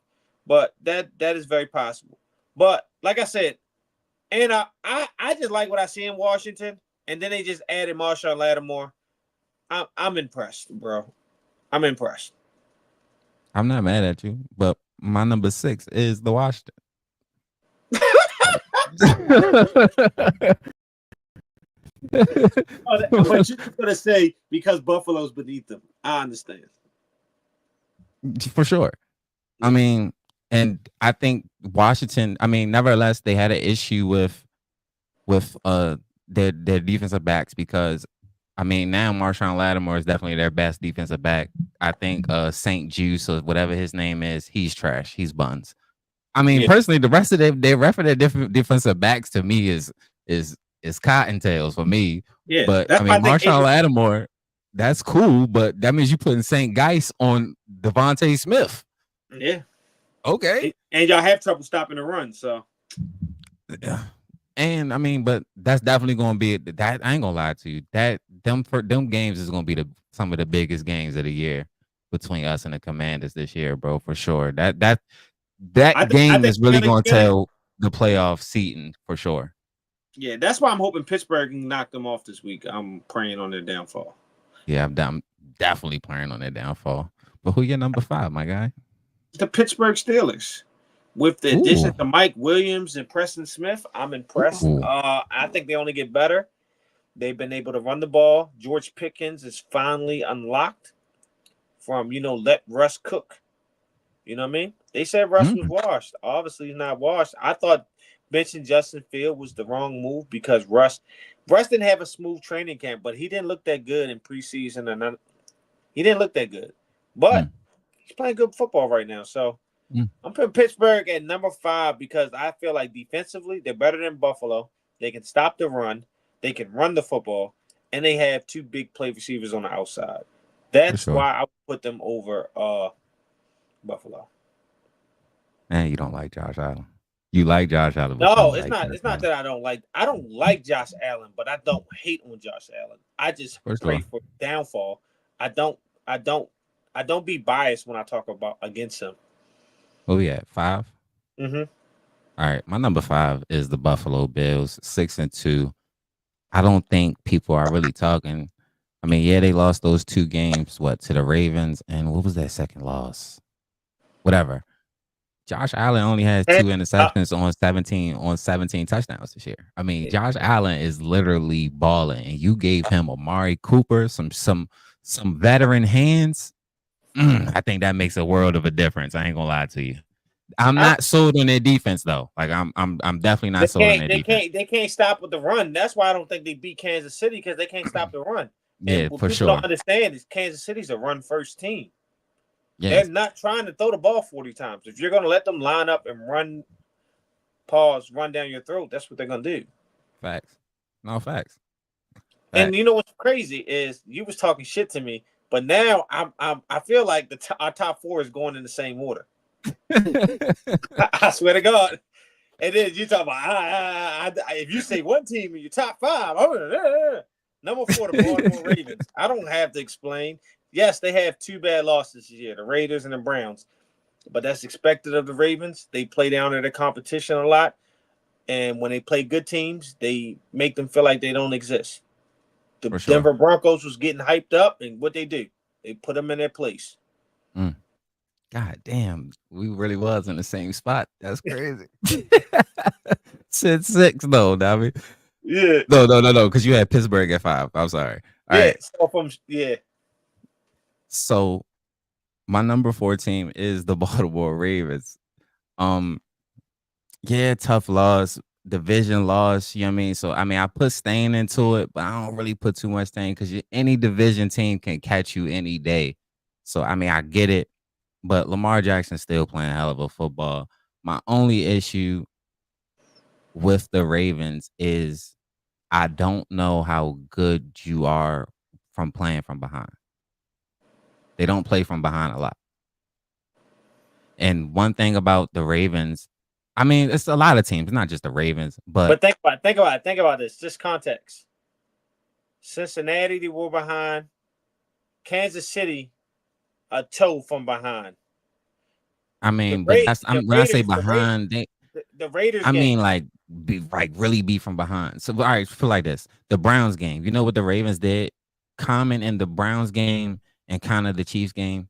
but that is very possible. But like I said, and I just like what I see in Washington, and then they just added Marshawn Lattimore. I'm impressed, bro. I'm impressed. I'm not mad at you, but my number 6 is the Washington. But you're gonna say because Buffalo's beneath them. I understand. For sure. I mean, and I think Washington, nevertheless, they had an issue with their defensive backs because now Marshawn Lattimore is definitely their best defensive back. I think St. Juice or whatever his name is, he's trash. He's buns. Personally, the rest of their different defensive backs to me is cottontails for me. Yeah, but Marshawn Lattimore, that's cool, but that means you putting St. Geis on Devontae Smith. Yeah. Okay. And y'all have trouble stopping the run, so. Yeah. And but that's definitely gonna be that. I ain't gonna lie to you. Them games is gonna be some of the biggest games of the year between us and the Commanders this year, bro, for sure. That game is really gonna tell the playoff seating for sure. Yeah, that's why I'm hoping Pittsburgh can knock them off this week. I'm praying on their downfall. Yeah, I'm definitely praying on their downfall. But who your number 5, my guy? The Pittsburgh Steelers. With the addition to Mike Williams and Preston Smith, I'm impressed. I think they only get better. They've been able to run the ball. George Pickens is finally unlocked from, let Russ cook. You know what I mean? They said Russ was washed. Obviously, he's not washed. I thought benching Justin Field was the wrong move because Russ didn't have a smooth training camp, but he didn't look that good in preseason. And he didn't look that good. But he's playing good football right now. So I'm putting Pittsburgh at number 5 because I feel like defensively they're better than Buffalo. They can stop the run. They can run the football. And they have 2 big play receivers on the outside. That's why I would put them over Buffalo. Man, you don't like Josh Allen. You like Josh Allen. No, it's not. It's not that I don't like. I don't like Josh Allen, but I don't hate on Josh Allen. I just pray for downfall. I don't be biased when I talk about against him. What we at 5? Mm-hmm. All right, my number 5 is the Buffalo Bills, 6-2. I don't think people are really talking. They lost those 2 games. To the Ravens, and what was that second loss? Whatever. Josh Allen only has 2 interceptions on 17 touchdowns this year. Josh Allen is literally balling, and you gave him Amari Cooper, some veteran hands. I think that makes a world of a difference. I ain't gonna lie to you. I'm not sold on their defense though. Like I'm definitely not sold on their defense. They can't stop with the run. That's why I don't think they beat Kansas City because they can't stop the run. Yeah, for sure. Don't understand is Kansas City's a run first team. Yes. They're not trying to throw the ball 40 times. If you're gonna let them line up and run down your throat, that's what they're gonna do. Facts. No facts. And you know what's crazy is you was talking shit to me. But now I feel like our top 4 is going in the same order. I swear to God. And then you talk about if you say one team in your top 5, no, Number 4, the Baltimore Ravens. I don't have to explain. Yes, they have 2 bad losses this year, the Raiders and the Browns. But that's expected of the Ravens. They play down to the competition a lot. And when they play good teams, they make them feel like they don't exist. The For sure. Denver Broncos was getting hyped up, and what they do, they put them in their place. God damn, we really was in the same spot. That's crazy. Said 6 though, Davi. Yeah. No, because you had Pittsburgh at 5. I'm sorry. All right. So my number 4 team is the Baltimore Ravens. Yeah, tough loss, division loss. You know what I mean? So I put Stain into it, but I don't really put too much Stain because any division team can catch you any day. So I get it, but Lamar Jackson's still playing a hell of a football. My only issue with the Ravens is I don't know how good you are from playing from behind. They don't play from behind a lot. And one thing about the Ravens, it's a lot of teams, not just the Ravens, but think about this. Just context. Cincinnati, they were behind. Kansas City, a toe from behind. But that's when I say behind, the Raiders. Really be from behind. So all right, feel like this: the Browns game. You know what the Ravens did? Common in the Browns game and kind of the Chiefs game.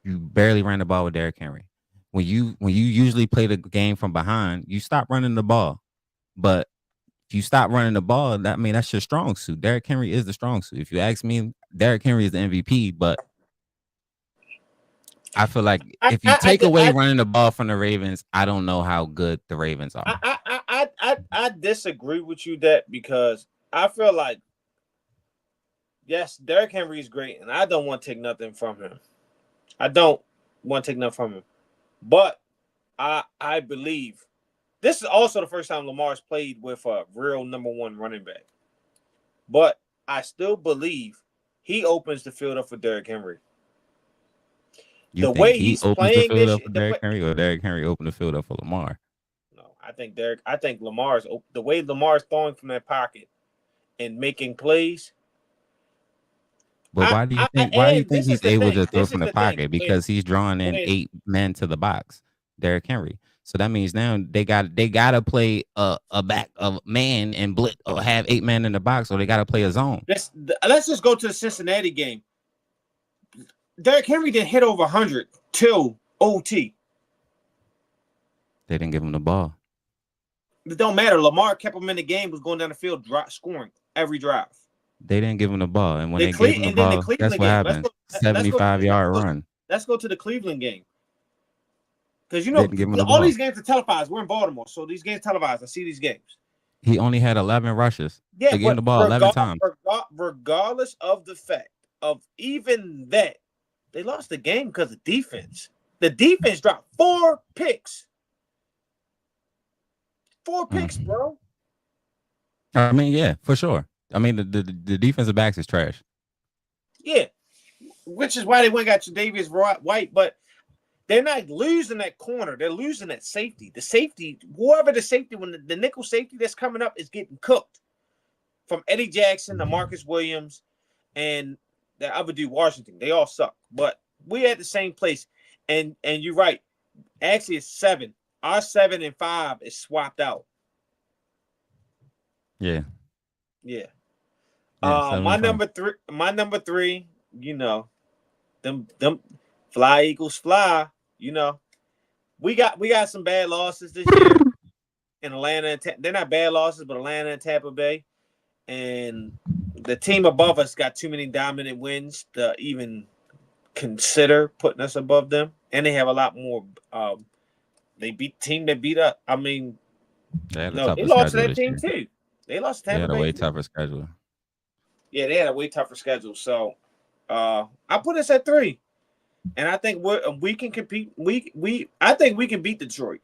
You barely ran the ball with Derrick Henry. When you usually play the game from behind, you stop running the ball. But if you stop running the ball, that's your strong suit. Derrick Henry is the strong suit. If you ask me, Derrick Henry is the MVP. But I feel like if you take away running the ball from the Ravens, I don't know how good the Ravens are. I disagree with you because I feel like, yes, Derrick Henry is great, and I don't want to take nothing from him. I don't want to take nothing from him. But I believe this is also the first time Lamar's played with a real number 1 running back. But I still believe he opens the field up for Derrick Henry. The way he opens the field up for Derrick Henry, or Derrick Henry opened the field up for Lamar? No, I think Lamar's the way Lamar's throwing from that pocket and making plays. But why do you think he's able to throw from the pocket? Because he's drawing in 8 men to the box, Derrick Henry. So that means now they gotta play a back of man and blitz, or have 8 men in the box, or they gotta play a zone. Let's just go to the Cincinnati game. Derrick Henry didn't hit over 100 till OT. They didn't give him the ball. It don't matter. Lamar kept him in the game, was going down the field, scoring every drive. They didn't give him the ball, and when they gave him the ball, that's what happened. 75-yard run. Let's go to the Cleveland game. Because all these games are televised. We're in Baltimore, so these games televised. I see these games. He only had 11 rushes. Yeah, they gave him the ball 11 times. Regardless of the fact of even that, they lost the game because of defense. The defense dropped 4 picks. 4 picks, bro. Yeah, for sure. The defensive backs is trash. Yeah, which is why they went and got Tre'Davious White, but they're not losing that corner. They're losing that safety. The safety, whoever the safety, when the nickel safety that's coming up is getting cooked. From Eddie Jackson to Marcus Williams and the other dude, Washington. They all suck. But we at the same place. And you're right. Actually, it's 7. Our 7 and 5 is swapped out. Yeah. Yeah. My number 3, them fly Eagles fly, We got some bad losses this year in Atlanta. They're not bad losses, but Atlanta and Tampa Bay. And the team above us got too many dominant wins to even consider putting us above them. And they have a lot more. They beat the team that beat up. They lost to that team too. They lost to Tampa Bay. They had a way tougher schedule. Yeah, they had a way tougher schedule. So I put us at 3. And I think we can compete. I think we can beat Detroit.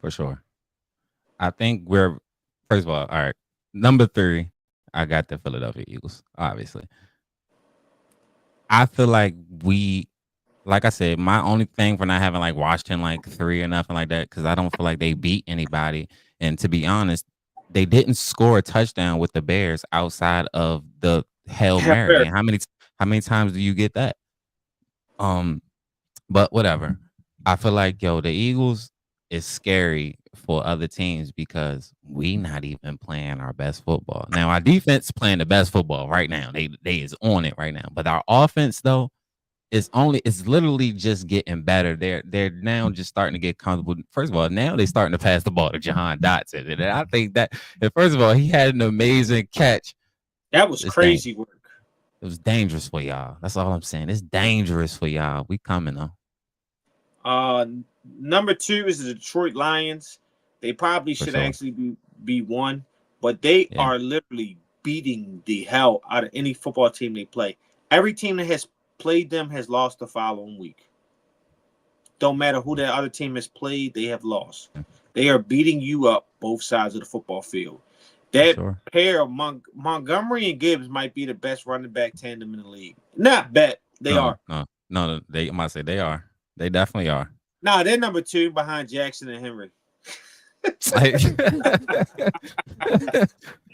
For sure. I think we're, first of all right. Number 3, I got the Philadelphia Eagles, obviously. I feel like like I said, my only thing for not having Washington 3 or nothing like that, because I don't feel like they beat anybody. And to be honest, they didn't score a touchdown with the Bears outside of the Hail Mary. And how many times do you get that? Um, but whatever. I feel like the Eagles is scary for other teams because we not even playing our best football. Now our defense playing the best football right now. They is on it right now. But our offense though it's literally just getting better. They're now just starting to get comfortable. First of all, now they're starting to pass the ball to Jahan Dotson. And I think that first of all, he had an amazing catch. That was crazy work. It was dangerous for y'all. That's all I'm saying. It's dangerous for y'all. We coming though. Number 2 is the Detroit Lions. They probably should actually be 1, but they are literally beating the hell out of any football team they play. Every team that has played them has lost the following week. Don't matter who that other team has played, they have lost. They are beating you up both sides of the football field. That pair of Montgomery and Gibbs might be the best running back tandem in the league. Not bet. They are. No, they might say they are. They definitely are. Nah, they're number 2 behind Jackson and Henry.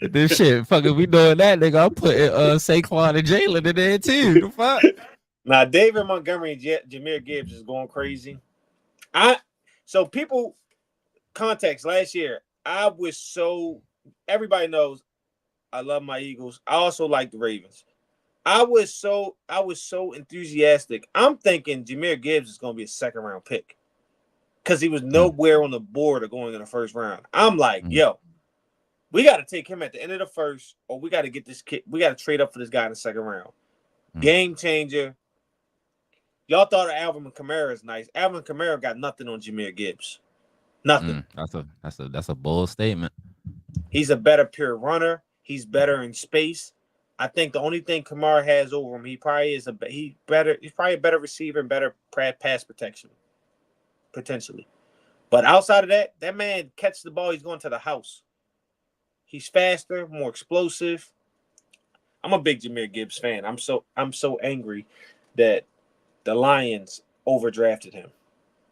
This shit, fucking, we doing that, nigga. I'm putting Saquon and Jalen in there too. The fuck? Now, David Montgomery and Jahmyr Gibbs is going crazy. So people context last year, I was so everybody knows I love my Eagles. I also like the Ravens. I was so enthusiastic. I'm thinking Jahmyr Gibbs is going to be a second-round pick because he was nowhere on the board or going in the first round. I'm like, yo, we got to take him at the end of the first, or we got to get this kid. We got to trade up for this guy in the second round. Game changer. Y'all thought of Alvin Kamara is nice. Alvin Kamara got nothing on Jahmyr Gibbs. Nothing. That's a bold statement. He's a better pure runner. He's better in space. I think the only thing Kamara has over him, he's probably a better receiver and better pass protection, potentially. But outside of that, that man catches the ball, he's going to the house. He's faster, more explosive. I'm a big Jahmyr Gibbs fan. I'm so angry that the Lions overdrafted him.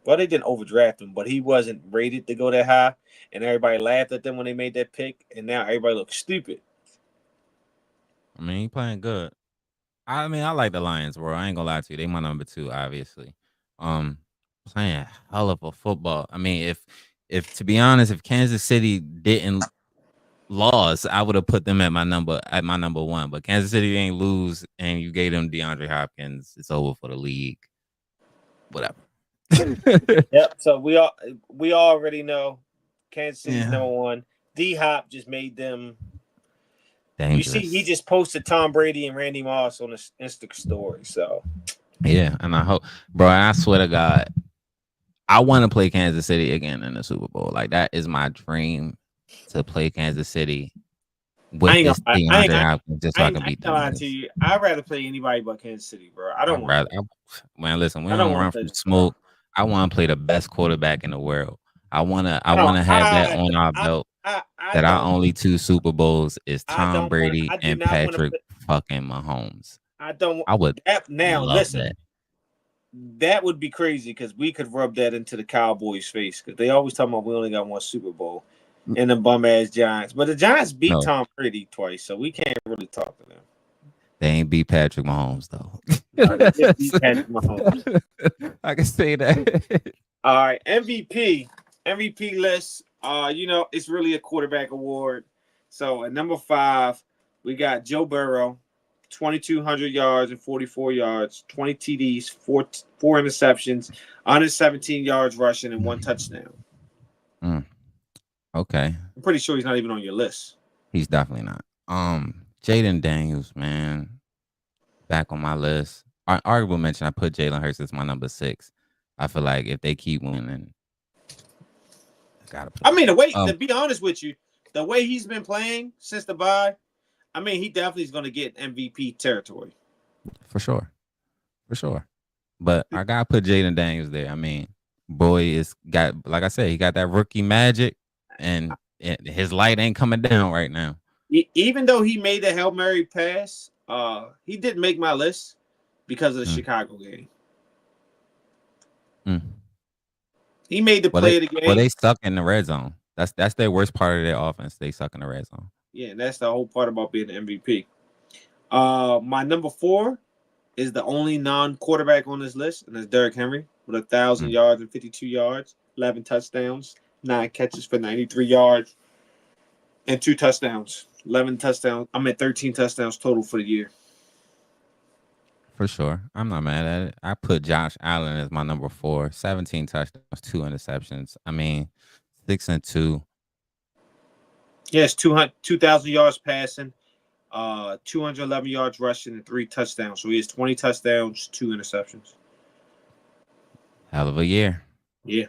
Well, they didn't overdraft him, but he wasn't rated to go that high, and everybody laughed at them when they made that pick, and now everybody looks stupid. I mean, he playing good. I mean, I like the Lions, bro. I ain't gonna lie to you. They my number 2, obviously. Playing hell of a football. I mean, if to be honest, if Kansas City didn't lose, I would have put them at my number 1. But Kansas City ain't lose, and you gave them DeAndre Hopkins. It's over for the league. Whatever. Yep. So we already know Kansas City's number 1. D-Hop just made them dangerous. You see, he just posted Tom Brady and Randy Moss on his Insta story. So yeah, and I hope, bro. I swear to God, I want to play Kansas City again in the Super Bowl. Like, that is my dream, to play Kansas City with this DeAndre Hopkins, just so I can beat them. I'd rather play anybody but Kansas City, bro. Man, listen, we don't run from smoke. I want to play the best quarterback in the world. I wanna have that on our belt. That our only 2 Super Bowls is Tom Brady and Patrick fucking Mahomes. I would now love listen. That would be crazy because we could rub that into the Cowboys' face because they always talk about we only got 1 Super Bowl and the bum ass Giants. But the Giants beat Tom Brady twice, so we can't really talk to them. They ain't beat Patrick Mahomes though. They beat Patrick Mahomes. I can say that. All right, MVP list. It's really a quarterback award. So at number 5, we got Joe Burrow, 2,200 yards and 44 yards, 20 TDs, four interceptions, 117 yards rushing, and 1 touchdown. Okay. I'm pretty sure he's not even on your list. He's definitely not. Jaden Daniels, man, back on my list. Arguable mention, I put Jalen Hurts as my number 6. I feel like if they keep winning, to be honest with you, the way he's been playing since the bye, he definitely is going to get MVP territory. For sure. But I got to put Jaden Daniels there. I mean, boy, like I said, he got that rookie magic, and his light ain't coming down right now. Even though he made the Hail Mary pass, he didn't make my list because of the Chicago game. He made the play of the game. Well, they stuck in the red zone. That's their worst part of their offense. They suck in the red zone. Yeah, and that's the whole part about being the MVP. My number 4 is the only non-quarterback on this list, and that's Derrick Henry with 1,000 yards and 52 yards, 11 touchdowns, 9 catches for 93 yards, and 2 touchdowns. 11 touchdowns. I'm at 13 touchdowns total for the year. For sure. I'm not mad at it. I put Josh Allen as my number 4. 17 touchdowns, 2 interceptions. I mean, 6-2. Yes, 2,000 yards passing, 211 yards rushing, and 3 touchdowns. So he has 20 touchdowns, 2 interceptions. Hell of a year. Yeah,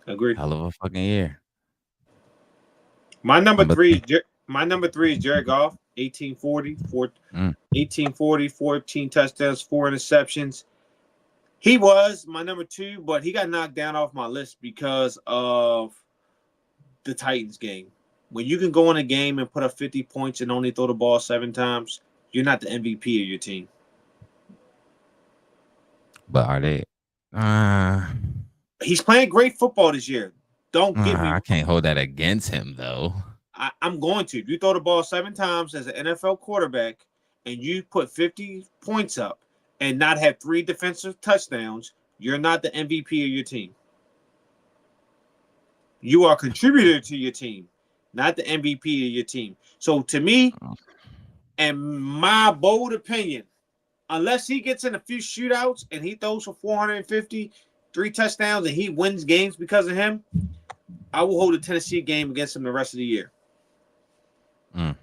agreed. Hell of a fucking year. My number three is Jared Goff, 1840, 14 touchdowns, 4 interceptions. He was my number 2, but he got knocked down off my list because of the Titans game. When you can go in a game and put up 50 points and only throw the ball 7 times, you're not the MVP of your team. But are they? He's playing great football this year. Don't get me. I can't hold that against him though. I'm going to. If you throw the ball 7 times as an NFL quarterback and you put 50 points up and not have 3 defensive touchdowns, you're not the MVP of your team. You are a contributor to your team, not the MVP of your team. So to me, and my bold opinion, unless he gets in a few shootouts and he throws for 450, 3 touchdowns, and he wins games because of him, I will hold a Tennessee game against him the rest of the year. He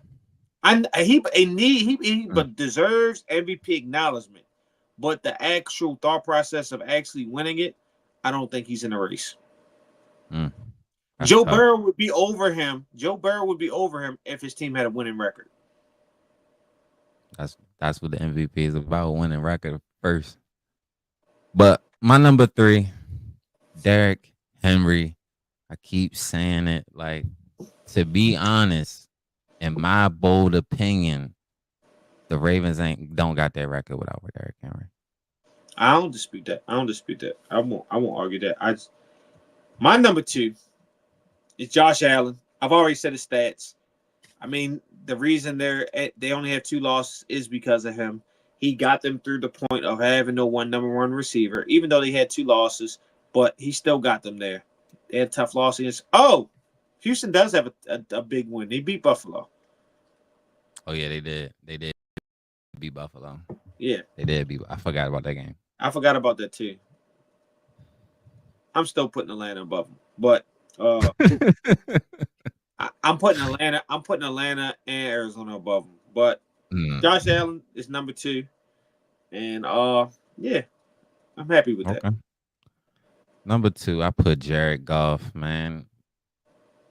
deserves MVP acknowledgement, but the actual thought process of actually winning it, I don't think he's in the race. Joe Burrow would be over him. Joe Burrow would be over him if his team had a winning record. That's what the MVP is about, winning record first. But my number 3, Derrick Henry. I keep saying it. Like, to be honest, in my bold opinion, the Ravens don't got that record without Derrick Henry. I don't dispute that. I won't argue that. My number 2 is Josh Allen. I've already said his stats. I mean, the reason they only have 2 losses is because of him. He got them through the point of having no number one receiver, even though they had 2 losses, but he still got them there. They had tough losses. Oh, Houston does have a big win. They beat Buffalo. Oh, yeah, they did. They did beat Buffalo. Yeah. They did beat. I forgot about that game. I forgot about that, too. I'm still putting Atlanta above them. But I'm putting Atlanta and Arizona above them. But Josh Allen is number 2. And, yeah, I'm happy with that. Number 2, I put Jared Goff, man.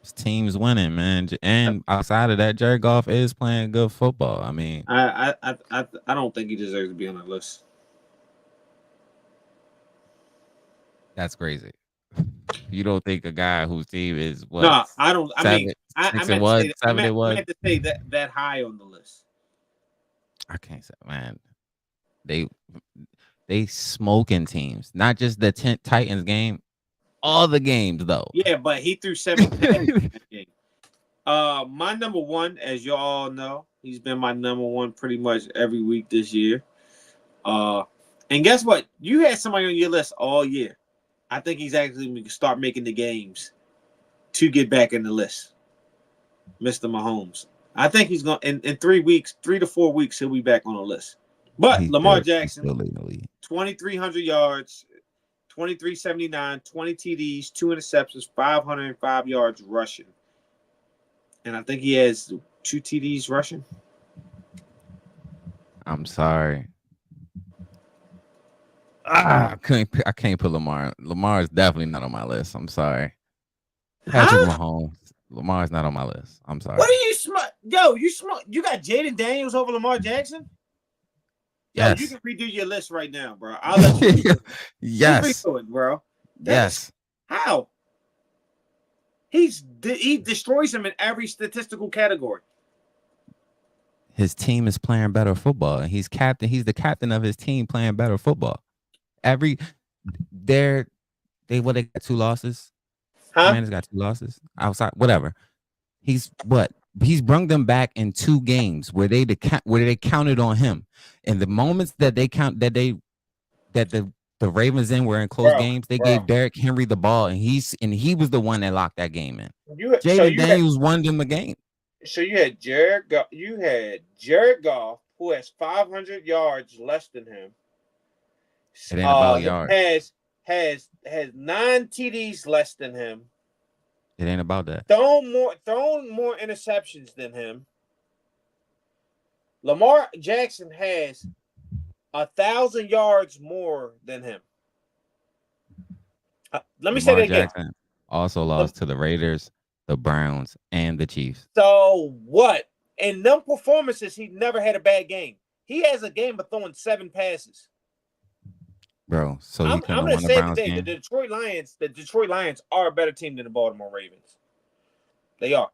His team's winning, man. And outside of that, Jared Goff is playing good football. I mean, I don't think he deserves to be on that list. That's crazy. You don't think a guy whose team is what? No, I don't. I mean, I meant to say that high on the list. I can't say, man. They smoking teams, not just the Titans game, all the games though. Yeah, but he threw 7 passes in that game. My number 1, as you all know, he's been my number 1 pretty much every week this year. And guess what? You had somebody on your list all year. I think he's actually going to start making the games to get back in the list. Mr. Mahomes. I think he's going in 3 to 4 weeks, he'll be back on the list. But Lamar Jackson, 2,300 yards, 2,379, 20 TDs, 2 interceptions, 505 yards rushing. And I think he has 2 TDs rushing. I'm sorry. I can't put Lamar. Lamar is definitely not on my list. I'm sorry. Patrick Mahomes. Lamar's not on my list. I'm sorry. What are you smart? Yo, you got Jaden Daniels over Lamar Jackson? Yes. Yo, you can redo your list right now, bro. I'll let you. Yes. Redo it, bro. Yes. How? He destroys him in every statistical category. His team is playing better football, and he's captain. He's the captain of his team playing better football. They got 2 losses. Huh? Commanders got 2 losses outside. Whatever. He's what? He's brung them back in 2 games where they counted on him. And the moments that they count that the Ravens were in close games, they gave Derrick Henry the ball, and he was the one that locked that game in. Jaden Daniels won them a game. So you had Jared Goff, who has 500 yards less than him. It ain't about yards. Has 9 TDs less than him. It ain't about that. Thrown more interceptions than him. Lamar Jackson has 1,000 yards more than him. Let me say that again. Jackson also lost to the Raiders, the Browns, and the Chiefs. So what? In them performances, he never had a bad game. He has a game of throwing 7 passes. Bro, so I'm going to say today, the Detroit Lions are a better team than the Baltimore Ravens. They are.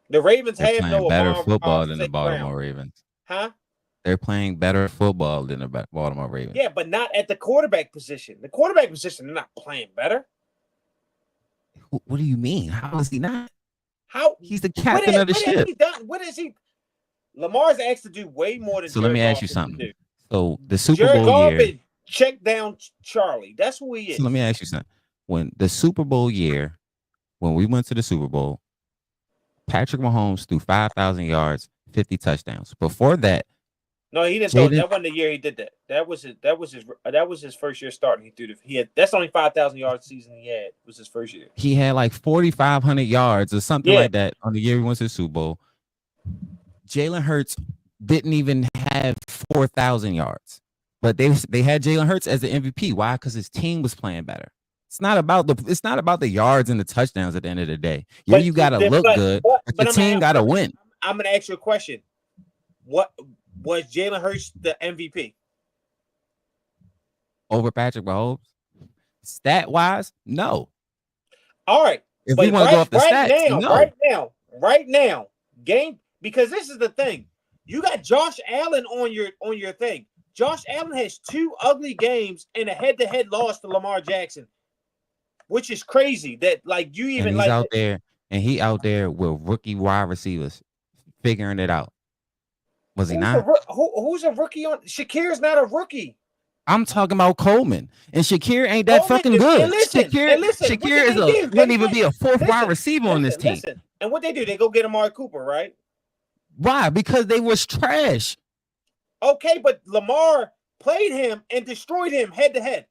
The Ravens They're have playing better football than the Baltimore Ravens. Huh? They're playing better football than the Baltimore Ravens. Yeah, but not at the quarterback position. The quarterback position, they're not playing better. What do you mean? How is he not? How? He's the captain of the ship. What is he? Lamar's asked to do way more than. So let me ask you something. So the Super Bowl Jared year, check down Charlie. That's who he is. So let me ask you something. When the Super Bowl year, when we went to the Super Bowl, Patrick Mahomes threw 5,000 yards, 50 touchdowns. Before that, no, he didn't. That wasn't the year he did that. That was his first year starting. That's only 5,000 yards season he had. Was his first year. He had like 4,500 yards or something like that on the year he went to the Super Bowl. Jalen Hurts didn't even have 4,000 yards, but they had Jalen Hurts as the MVP. Why? Because his team was playing better. It's not about the yards and the touchdowns at the end of the day. You got to look good, but the team got to win. I'm going to ask you a question. What was Jalen Hurts the MVP over Patrick Mahomes? Stat wise, no. All right, if we want to go off the stats, no. Right now, game, because this is the thing. You got Josh Allen on your thing. Josh Allen has 2 ugly games and a head-to-head loss to Lamar Jackson, which is crazy. That like you even and he's out there with rookie wide receivers figuring it out. Was he not? Who's a rookie on? Shakir's not a rookie. I'm talking about Coleman, and Shakir ain't that fucking good. Shakir wouldn't even be a 4th wide receiver on this team. And what they do? They go get Amari Cooper, right? Why? Because they was trash. Okay, but Lamar played him and destroyed him head to head.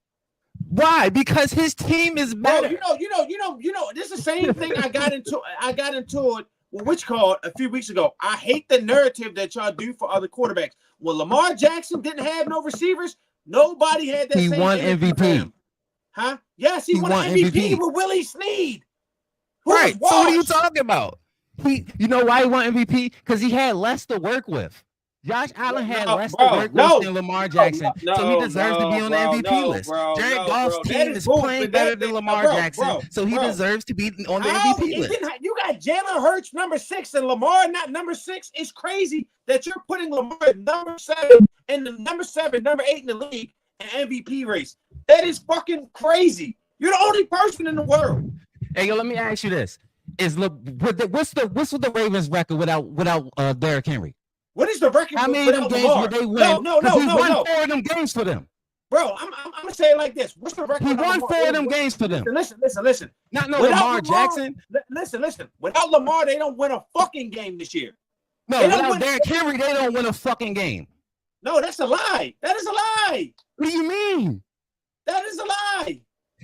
Why? Because his team is better. Bro, you know. This is the same thing I got into it. Which called a few weeks ago. I hate the narrative that y'all do for other quarterbacks. When Lamar Jackson didn't have no receivers, nobody had that. He won MVP. Huh? Yes, he won MVP with Willie Snead. Right. So what are you talking about? You know why he won MVP? Because he had less to work with. Josh Allen had less to work with than Lamar Jackson, so he deserves to be on the MVP list. Jared Goff's team is playing better than Lamar Jackson, so he deserves to be on the MVP list. You got Jalen Hurts number 6 and Lamar not number 6. It's crazy that you're putting Lamar at number 7 and the number 8 in the league in MVP race. That is fucking crazy. You're the only person in the world. Hey, yo, let me ask you this: what's the Ravens record without Derrick Henry? What is the record? How many of them games would they win? No. He won 4 of them games for them. Bro, I'm gonna say it like this. What's the record? He won 4 of them games for them. Listen. Not Lamar Jackson. Listen. Without Lamar, they don't win a fucking game this year. No, without Derrick Henry, they don't win a fucking game. No, that's a lie. That is a lie. What do you mean? That is a lie.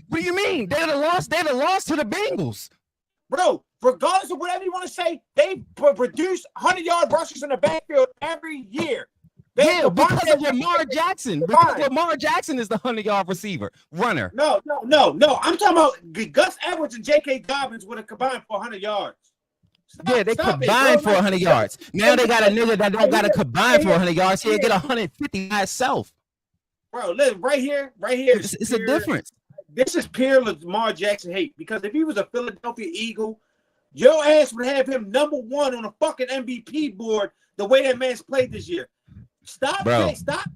What do you mean? They'd have lost to the Bengals. Bro, regardless of whatever you want to say, they produce 100-yard rushers in the backfield every year. Because of Lamar Jackson. Because Lamar Jackson is the 100-yard receiver, runner. No. I'm talking about Gus Edwards and J.K. Dobbins would have combined for 100 yards. They combined for 100 yards. Now they got a nigga that don't got to combine for 100 yards. He'll get 150 by itself. Bro, listen, right here. It's a difference. This is pure Lamar Jackson hate, because if he was a Philadelphia Eagle, your ass would have him number 1 on a fucking MVP board the way that man's played this year. Stop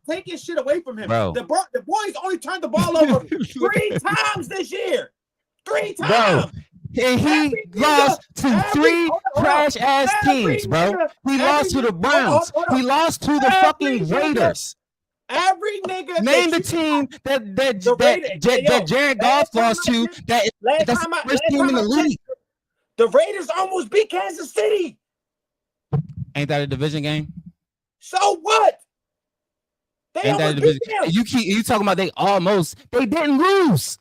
taking shit away from him. Bro. The boys only turned the ball over 3 times this year. 3 bro. times. And he lost to 3 trash ass teams, bro. He lost to the Browns. He lost to the fucking Raiders. Every nigga. Name the team that Jared Goff lost to. That's the first team in the league. The Raiders almost beat Kansas City. Ain't that a division game? So what? They Ain't that a division? You talking about they didn't lose.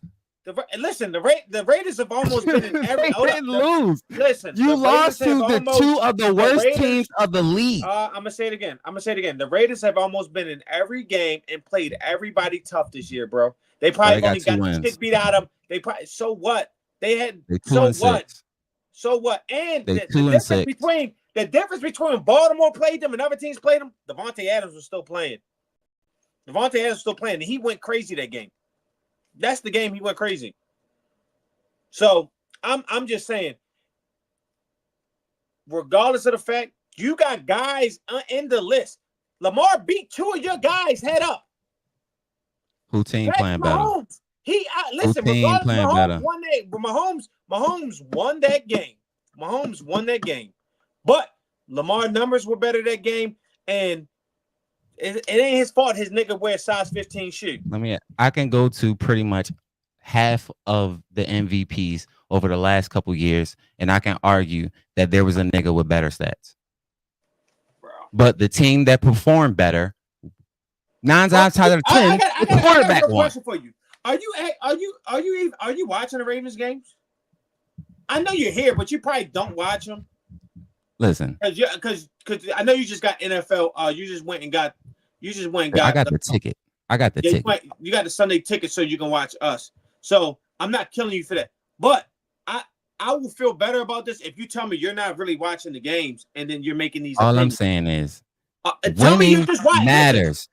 Listen, the Raiders have almost been in every. They didn't lose. Listen, you lost to the 2 of the worst teams of the league. I'm gonna say it again. The Raiders have almost been in every game and played everybody tough this year, bro. They probably only got the shit beat out of them. They probably so what? They had so what? So what? And the difference between Baltimore played them and other teams played them, Devontae Adams was still playing. And he went crazy that game. That's the game he went crazy. So I'm just saying, regardless of the fact, you got guys in the list. Lamar beat 2 of your guys head up. Who team playing better? Listen, regardless, Mahomes won that game. Mahomes won that game. But Lamar numbers were better that game, and it ain't his fault his nigga wears size 15 shoe. I can go to pretty much half of the MVPs over the last couple years, and I can argue that there was a nigga with better stats. Bro. But the team that performed better, 9 times out of 10, the quarterback won. Question for you. Are you watching the Ravens games? I know you're here, but you probably don't watch them. Listen, because I know you just got NFL. You just went and got. I got the ticket. Ticket. You got the Sunday ticket, so you can watch us. So I'm not killing you for that. But I will feel better about this if you tell me you're not really watching the games and then you're making these. All I'm saying is, winning matters.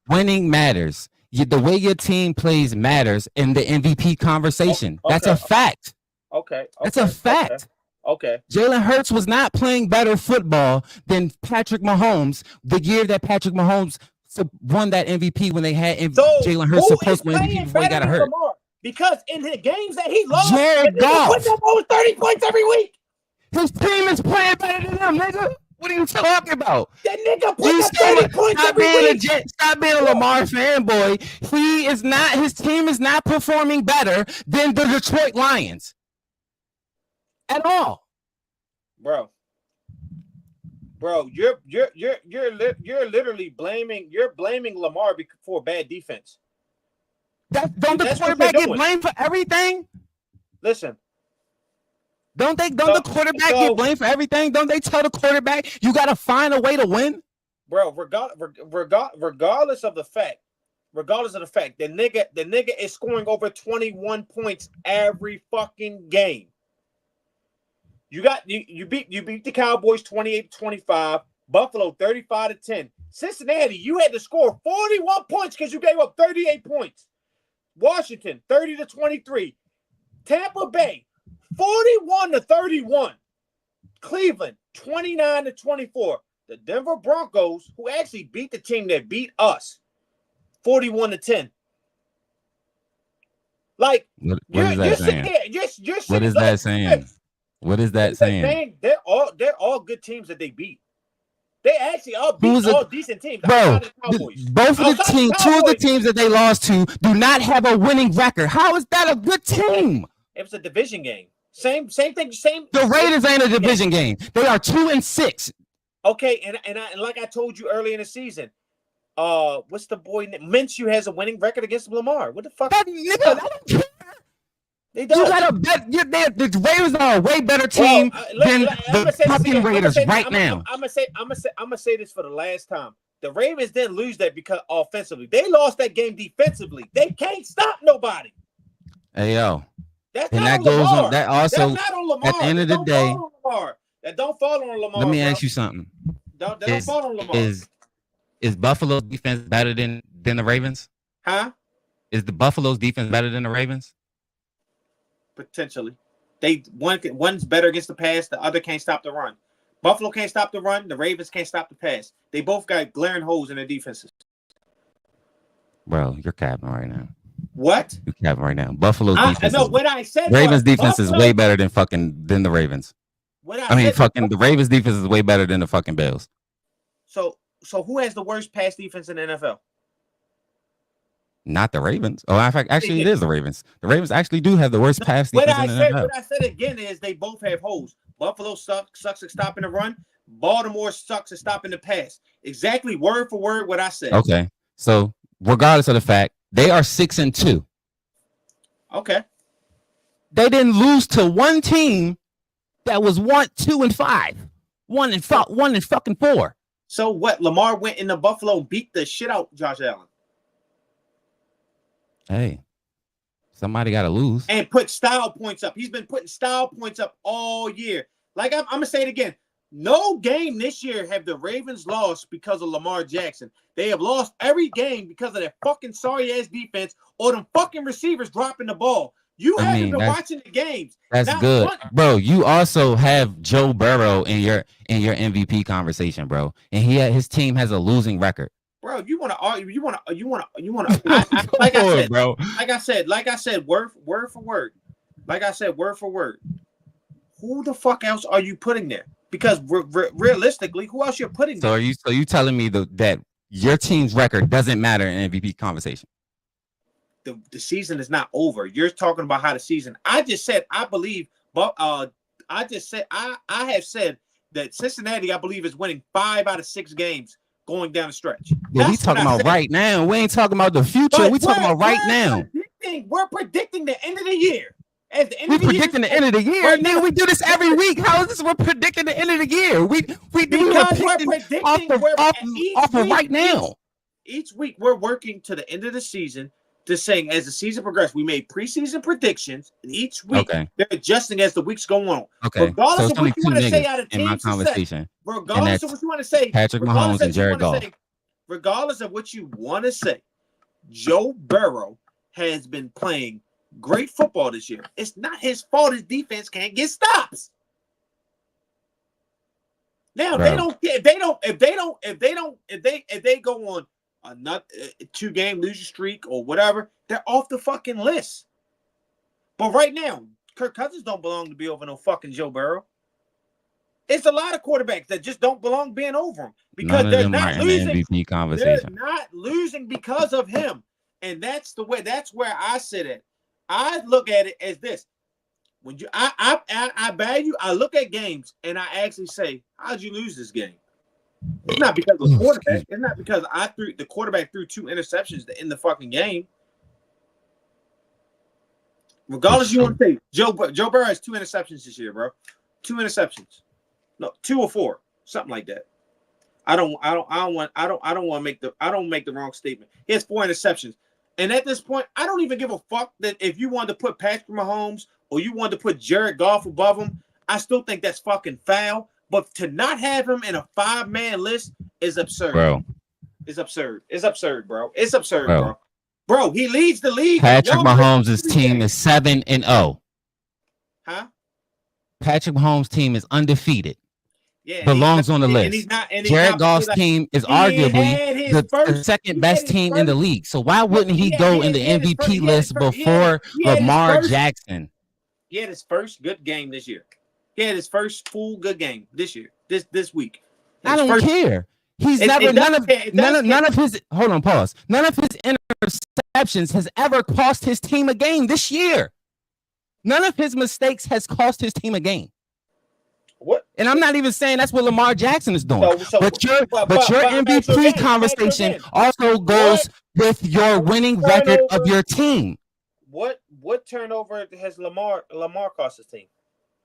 Winning matters. The way your team plays matters in the MVP conversation. That's a fact. Okay. That's a fact. Okay. Jalen Hurts was not playing better football than Patrick Mahomes the year that Patrick Mahomes won that MVP when they had Jalen Hurts supposed to win MVP before he got hurt. Because in the games that he lost, Jared Goff put up over 30 points every week. His team is playing better than him, nigga. What are you talking about? That nigga put up 30 points every week. Stop being a Lamar fanboy. His team is not performing better than the Detroit Lions. At all, bro. You're literally blaming Lamar for bad defense. Don't the quarterback get blamed for everything? Listen, don't the quarterback get blamed for everything? Don't they tell the quarterback you got to find a way to win, bro? Regardless of the fact, the nigga is scoring over 21 points every fucking game. You beat the Cowboys 28-25, Buffalo 35-10. Cincinnati, you had to score 41 points because you gave up 38 points. Washington 30-23. Tampa Bay 41-31. Cleveland 29-24. The Denver Broncos, who actually beat the team that beat us, 41-10. Like, what is that saying? What is that saying? What is that saying? They're all good teams that they beat. They actually all beat decent teams. Bro, both of the teams, 2 of the teams that they lost to do not have a winning record. How is that a good team? It was a division game. Same thing. The Raiders ain't a division game. They are 2-6. Okay, and like I told you earlier in the season, what's the boy? Minshew has a winning record against Lamar. What the fuck? That nigga, I don't care. They don't. You got to bet. The Raiders are a way better team than the fucking Raiders right now. I'm gonna say this for the last time. The Ravens didn't lose that because offensively, they lost that game defensively. They can't stop nobody. Hey yo, that's and not that on goes Lamar. on. That also That's not on Lamar. at the end of the day, that don't fall on Lamar. Let me ask you something. That don't fall on Lamar. Is Buffalo's defense better than the Ravens? Huh? Is the Buffalo's defense better than the Ravens? Potentially. One's better against the pass, the other can't stop the run. Buffalo can't stop the run, the Ravens can't stop the pass. They both got glaring holes in their defenses. Bro, you're capping right now. What? You cap right now. Buffalo's I defense. know what I said. Ravens defense Buffalo, is way better than the Ravens. What I mean, said, the Ravens defense is way better than the fucking Bills. So who has the worst pass defense in the NFL? Not the Ravens. Oh, in fact, actually, it is the Ravens. The Ravens actually do have the worst pass defense in the NFL. What I said again is they both have holes. Buffalo sucks at stopping the run. Baltimore sucks at stopping the pass. Exactly word for word what I said. Okay. So regardless of the fact, they are 6-2. Okay. They didn't lose to one team that was 2-5. 1 and fucking 4. So what? Lamar went into Buffalo and beat the shit out Josh Allen. Hey, somebody got to lose. And put style points up. He's been putting style points up all year. Like I'm going to say it again. No game this year have the Ravens lost because of Lamar Jackson. They have lost every game because of their fucking sorry-ass defense or them fucking receivers dropping the ball. You haven't been watching the games. That's good. Bro, you also have Joe Burrow in your MVP conversation, bro. And his team has a losing record. Bro, you want to argue? You want to? Like I said, word for word. Like I said, word for word. Who the fuck else are you putting there? Because realistically, who else you're putting there? So you telling me that your team's record doesn't matter in MVP conversation? The season is not over. You're talking about how the season. I just said I believe, but I have said that Cincinnati, I believe, is winning 5 out of 6 games going down the stretch. Well, we talking about right now. We ain't talking about the future. We talking about right now. We're predicting the end of the year. We're predicting the end of the year. Right now, we do this every week. How is this? We're predicting the end of the year. We're predicting off of right now. Each week, we're working to the end of the season. To saying as the season progressed, we made preseason predictions, and each week they're adjusting as the weeks go on. Okay. Regardless of what you want to say out of in my conversation, regardless of what you want to say, Patrick Mahomes and Jared Goff. Regardless of what you want to say, Joe Burrow has been playing great football this year. It's not his fault his defense can't get stops. Now if they go on a 2-game losing streak or whatever, they're off the fucking list. But right now, Kirk Cousins don't belong to be over no fucking Joe Burrow. It's a lot of quarterbacks that just don't belong being over him because they're not losing. MVP conversation. They're not losing because of him, and that's where I sit at. I look at it as this: when I look at games and I actually say, how'd you lose this game? It's not because of the quarterback. It's not because the quarterback threw 2 interceptions to end the fucking game. Regardless, you want to say Joe Burrow has 2 interceptions this year, bro. 2 interceptions, no, 2 or 4, something like that. I don't want to make the wrong statement. He has 4 interceptions, and at this point, I don't even give a fuck that if you wanted to put Patrick Mahomes or you wanted to put Jared Goff above him, I still think that's fucking foul. But to not have him in a 5-man list is absurd. Bro. It's absurd. It's absurd, bro. It's absurd, bro. Bro, he leads the league. Patrick Mahomes' team is 7-0. Huh? Patrick Mahomes' team is undefeated. Yeah, belongs on the list. Jared Goff's team is arguably the second best team in the league. So why wouldn't he go in the MVP list before Lamar Jackson? He had his first good game this year. He had his first full good game this year, this week. I don't care. He's never none of his hold on, pause. None of his interceptions has ever cost his team a game this year. None of his mistakes has cost his team a game. What? And I'm not even saying that's what Lamar Jackson is doing. But your MVP conversation also goes with your winning record of your team. What turnover has Lamar cost his team?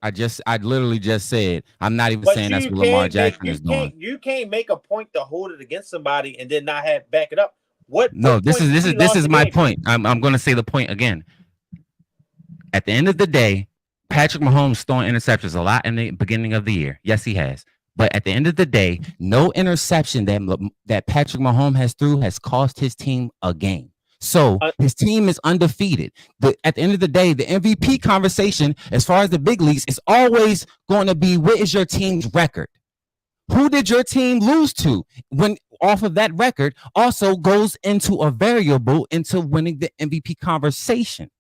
I literally just said I'm not even saying that's what Lamar Jackson is doing. You can't make a point to hold it against somebody and then not have back it up. This is my point. I'm going to say the point again. At the end of the day, Patrick Mahomes throwing interceptions a lot in the beginning of the year. Yes, he has. But at the end of the day, no interception that Patrick Mahomes has threw has cost his team a game. So his team is undefeated. At the end of the day, the MVP conversation, as far as the big leagues, is always going to be what is your team's record? Who did your team lose to? When off of that record also goes into a variable into winning the MVP conversation.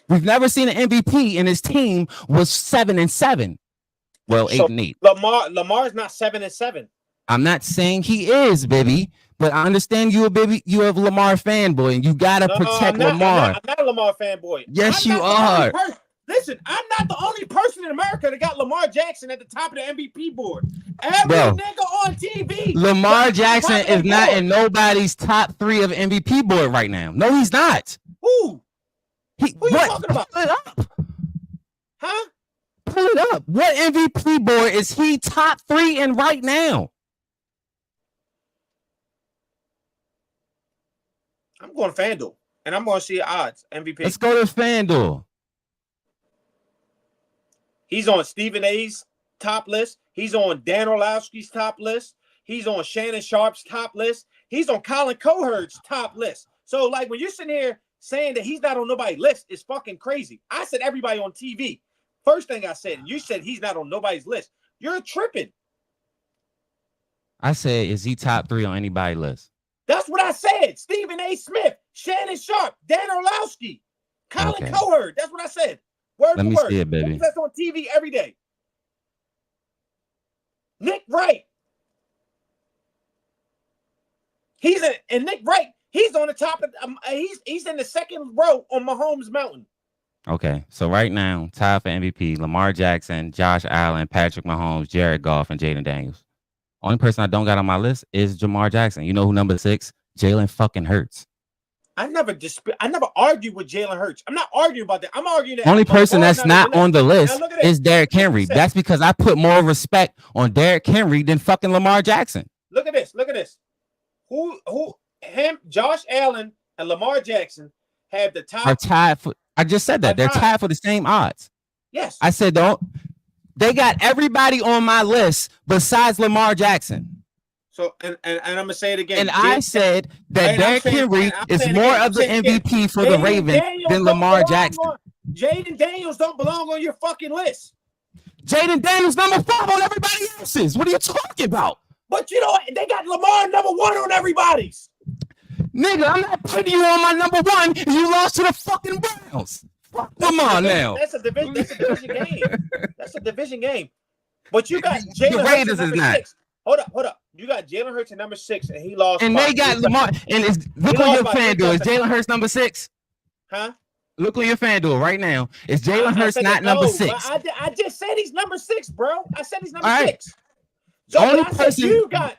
We've never seen an MVP and his team was 7-7. Well, 8-8. Lamar's not 7-7. I'm not saying he is, baby, but I understand you a baby. You a Lamar fanboy, and you gotta protect Lamar. I'm not a Lamar fanboy. Yes, you are. Listen, I'm not the only person in America that got Lamar Jackson at the top of the MVP board. Every nigga on TV. Lamar Jackson is not in nobody's top 3 of MVP board right now. No, he's not. Who? Who you talking about? Pull it up. Huh? Pull it up. What MVP board is he top 3 in right now? I'm going to FanDuel, and I'm going to see odds. MVP. Let's go to FanDuel. He's on Stephen A's top list. He's on Dan Orlovsky's top list. He's on Shannon Sharp's top list. He's on Colin Cowherd's top list. So, like, when you're sitting here saying that he's not on nobody's list, it's fucking crazy. I said everybody on TV. First thing I said, and you said he's not on nobody's list. You're tripping. I said, is he top 3 on anybody's list? That's what I said. Stephen A. Smith, Shannon Sharp, Dan Orlovsky, Colin Cowherd. That's what I said. Word Let for me word. see it, baby. That's on TV every day. Nick Wright. He's on the top of he's in the second row on Mahomes Mountain. Okay, so right now, tied for MVP, Lamar Jackson, Josh Allen, Patrick Mahomes, Jared Goff, and Jaden Daniels. Only person I don't got on my list is Jamar Jackson. You know who number 6? Jalen fucking Hurts. I never argued with Jalen Hurts. I'm not arguing about that. I'm arguing that only person that's not on the list is Derrick Henry. That's because I put more respect on Derrick Henry than fucking Lamar Jackson. Look at this. Look at this. Josh Allen and Lamar Jackson have the top. Are tied for. I just said that they're tied for the same odds. Yes. I said don't. They got everybody on my list besides Lamar Jackson. So and I'm gonna say it again. And I said that Derrick Henry is more of the MVP for the Ravens than Lamar Jackson. Jaden Daniels don't belong on your fucking list. Jaden Daniels number 5 on everybody else's. What are you talking about? But you know they got Lamar number 1 on everybody's. Nigga, I'm not putting you on my number 1 if you lost to the fucking Browns. Come on now. That's a division game. That's a division game. But you got Jalen Raiders Hurts at number 6. Hold up. You got Jalen Hurts at number 6, and he lost. And they got Lamar. And look on your FanDuel. Is Jalen Hurts number 6? Huh? Look on your FanDuel right now. Is Jalen Hurts not number 6? I just said he's number 6, bro. I said he's number 6. So only person you got.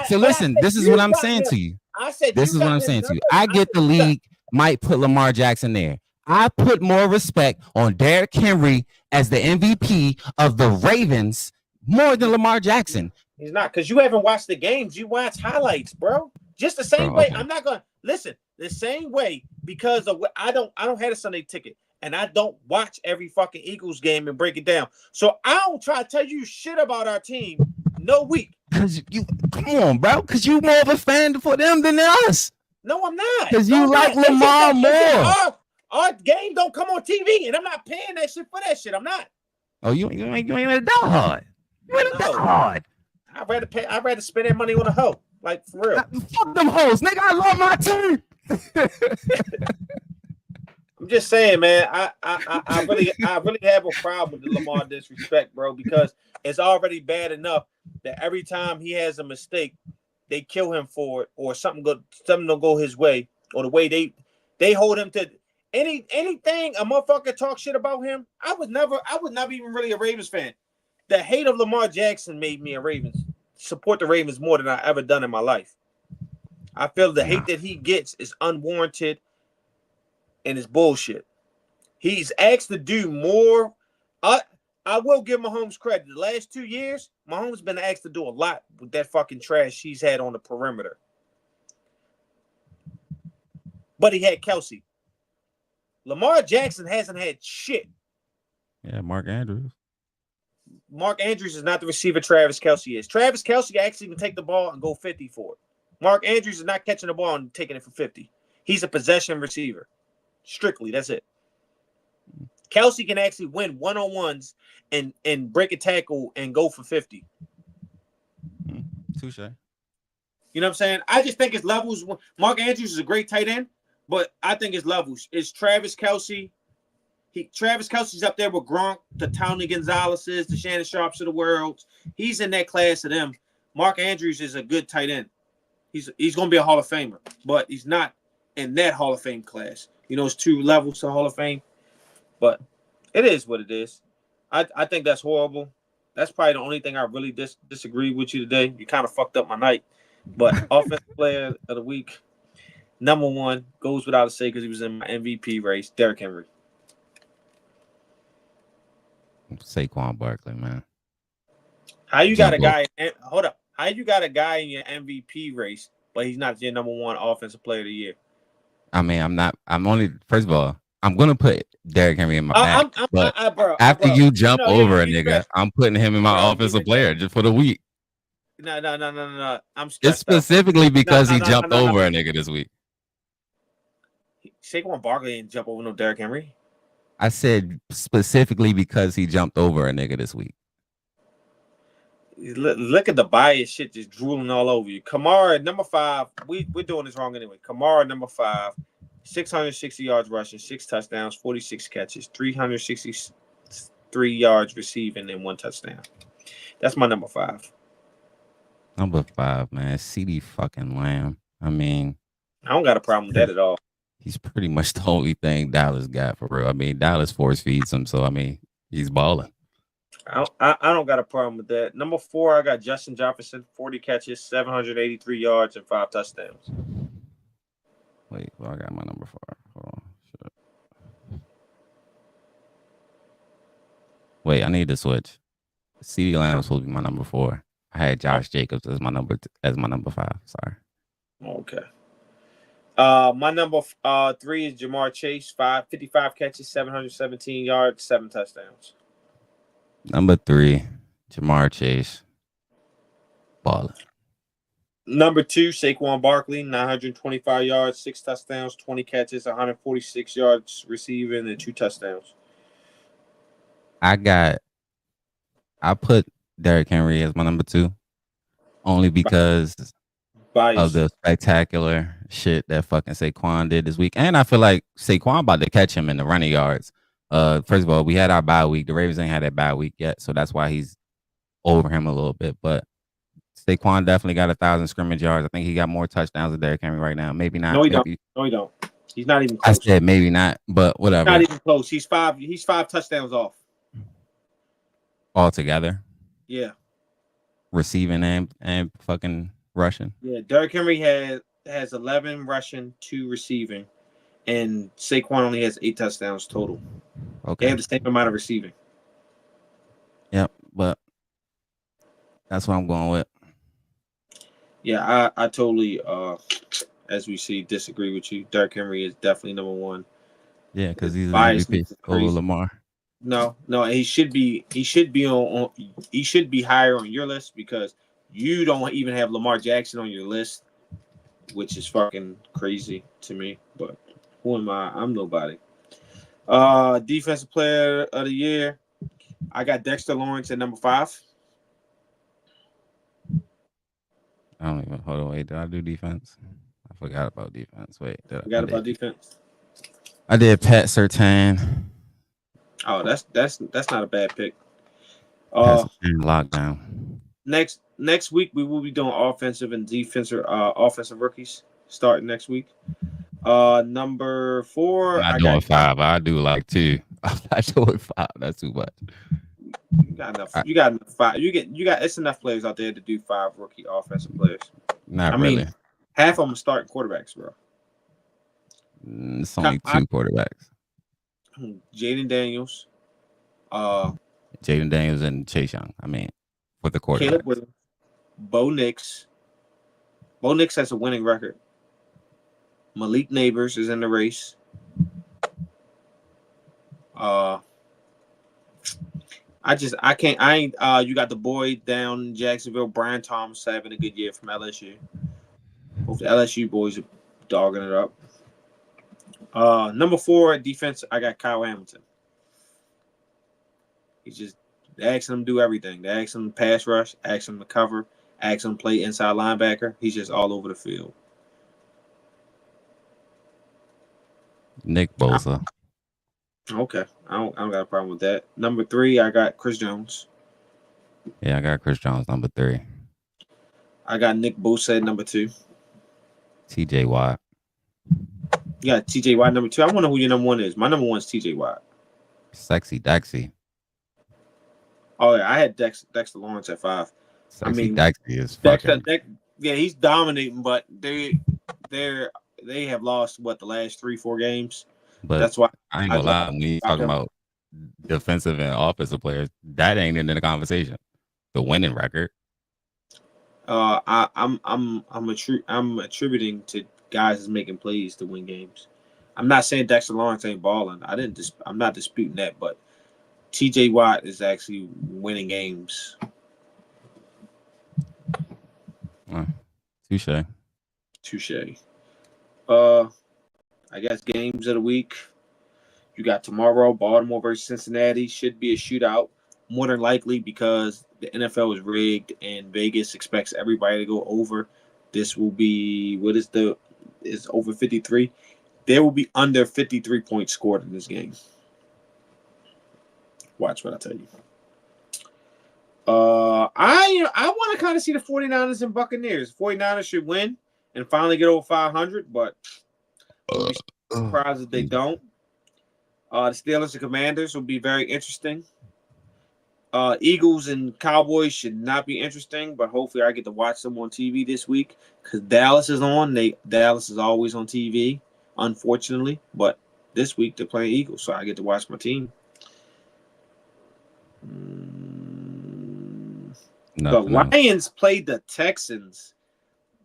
So listen, this is what I'm saying to you. I said this is what I'm saying to you. I get the league might put Lamar Jackson there. I put more respect on Derrick Henry as the MVP of the Ravens more than Lamar Jackson. He's not, because you haven't watched the games. You watch highlights, bro. Just the same way. I'm not gonna listen the same way because of what I don't have a Sunday ticket and I don't watch every fucking Eagles game and break it down. So I don't try to tell you shit about our team no week. Cause you come on, bro. Cause you more of a fan for them than us. No, I'm not. Cause you like Lamar more. Our game don't come on TV, and I'm not paying that shit for that shit. I'm not. Oh, you ain't a die hard. You ain't a die hard. I'd rather spend that money on a hoe. Like for real. Fuck them hoes, nigga. I love my team. I'm just saying, man. I really have a problem with the Lamar disrespect, bro, because it's already bad enough that every time he has a mistake, they kill him for it, or something don't go his way, or the way they hold him to anything a motherfucker talk shit about him. I was never even really a Ravens fan. The hate of Lamar Jackson made me a Ravens support the Ravens more than I ever done in my life. I feel the hate that he gets is unwarranted and it's bullshit. He's asked to do more. I will give Mahomes credit. The last 2 years, Mahomes been asked to do a lot with that fucking trash he's had on the perimeter. But he had Kelsey. Lamar Jackson hasn't had shit. Yeah, Mark Andrews. Mark Andrews is not the receiver Travis Kelsey is. Travis Kelsey actually can take the ball and go 50 for it. Mark Andrews is not catching the ball and taking it for 50. He's a possession receiver. Strictly, that's it. Kelsey can actually win one-on-ones and break a tackle and go for 50. Touche. You know what I'm saying? I just think it's levels. Mark Andrews is a great tight end, but I think it's levels. It's Travis Kelce. Travis Kelce's up there with Gronk, the Tony Gonzalez's, the Shannon Sharps of the world. He's in that class of them. Mark Andrews is a good tight end. He's going to be a Hall of Famer, but he's not in that Hall of Fame class. You know, it's 2 levels to Hall of Fame, but it is what it is. I think that's horrible. That's probably the only thing I really disagree with you today. You kind of fucked up my night. But offensive player of the week, number 1, goes without a say because he was in my MVP race, Derrick Henry. Saquon Barkley, man. How you got a guy? Hold up. How you got a guy in your MVP race, but he's not your number 1 offensive player of the year? I mean, I'm only. First of all, I'm gonna put Derrick Henry in my back. But after you jump over a nigga, I'm putting him in my offensive player just for the week. No. I'm stressed. It's specifically because he jumped over a nigga this week. Saquon Barkley didn't jump over no Derrick Henry. I said specifically because he jumped over a nigga this week. Look at the bias shit just drooling all over you. Kamara, number 5. We're doing this wrong anyway. Kamara, number 5. 660 yards rushing, 6 touchdowns, 46 catches, 363 yards receiving, and 1 touchdown. That's my number 5. Number 5, man. CD fucking Lamb. I mean, I don't got a problem with that at all. He's pretty much the only thing Dallas got for real. I mean, Dallas force feeds him, so I mean, he's balling. I don't got a problem with that. Number 4, I got Justin Jefferson, 40 catches, 783 yards, and 5 touchdowns. Wait, well, I got my number 4. Hold on. Shit. Wait, I need to switch. CeeDee Lamb was supposed to be my number 4. I had Josh Jacobs as my number 5. Sorry. Okay. My number 3 is Jamar Chase, 55 catches, 717 yards, 7 touchdowns. Number 3, Jamar Chase, balling. Number 2, Saquon Barkley, 925 yards, 6 touchdowns, 20 catches, 146 yards receiving, and 2 touchdowns. I put Derrick Henry as my number 2, only because of the spectacular shit that fucking Saquon did this week. And I feel like Saquon about to catch him in the running yards. First of all, we had our bye week. The Ravens ain't had that bye week yet, so that's why he's over him a little bit. But Saquon definitely got 1,000 scrimmage yards. I think he got more touchdowns than Derrick Henry right now. Maybe not. No, he don't. He's not even close. I said maybe not, but whatever. He's not even close. He's 5 touchdowns off. Altogether? Yeah. Receiving and fucking rushing? Yeah, Derrick Henry has 11 rushing, 2 receiving, and Saquon only has 8 touchdowns total. Okay. They have the same amount of receiving. Yep, but that's what I'm going with. Yeah, I totally, as we see, disagree with you. Derrick Henry is definitely number 1. Yeah, because he's an MVP over Lamar. No, he should be higher on your list because you don't even have Lamar Jackson on your list, which is fucking crazy to me. But who am I? I'm nobody. Defensive player of the year, I got Dexter Lawrence at number 5. I don't even hold on. Wait, did I do defense? I forgot about defense. Wait, about defense? I did Pat Surtain. Oh, that's not a bad pick. Lockdown. Next week we will be doing offensive and defensive offensive rookies starting next week. Number 4. I'm not doing 5. I do like 2. I'm not doing 5. That's too much. You got enough. You got enough 5. You got. It's enough players out there to do 5 rookie offensive players. I mean, really. Half of them are starting quarterbacks, bro. It's only 2 quarterbacks. Jaden Daniels. Jaden Daniels and Chase Young. I mean, for the quarterback. Caleb Williams. Bo Nix. Bo Nix has a winning record. Malik Neighbors is in the race. You got the boy down in Jacksonville, Brian Thomas, having a good year from LSU. Both the LSU boys are dogging it up. Number 4 at defense, I got Kyle Hamilton. He's just asking him to do everything. They ask him to pass rush, ask him to cover, ask him to play inside linebacker. He's just all over the field. Nick Bosa. Okay, I don't got a problem with that. Number 3, I got Chris Jones. Yeah, I got Chris Jones number 3. I got Nick Bosa at number 2. T.J. Watt. You got T.J. Watt number 2. I wonder who your number 1 is. My number 1 is T.J. Watt. Sexy Dexy. Oh yeah, I had Dexter Lawrence at 5. Sexy Dexy is Dexter, fucking. yeah, he's dominating, but they have lost the last 3-4 games. But that's why I ain't gonna lie. When you talking about defensive and offensive players, that ain't in the conversation. The winning record. I'm attributing to guys that's making plays to win games. I'm not saying Dexter Lawrence ain't balling. I'm not disputing that, but T.J. Watt is actually winning games. Touche. I guess games of the week. You got tomorrow, Baltimore versus Cincinnati. Should be a shootout, more than likely, because the NFL is rigged and Vegas expects everybody to go over. This will be is over 53. There will be under 53 points scored in this game. Watch what I tell you. I want to kind of see the 49ers and Buccaneers. 49ers should win and finally get over 500, but I'll be surprised if they don't. The Steelers and Commanders will be very interesting. Eagles and Cowboys should not be interesting, but hopefully I get to watch them on TV this week because Dallas is on. Dallas is always on TV, unfortunately, but this week they're playing Eagles, so I get to watch my team. The Lions played the Texans.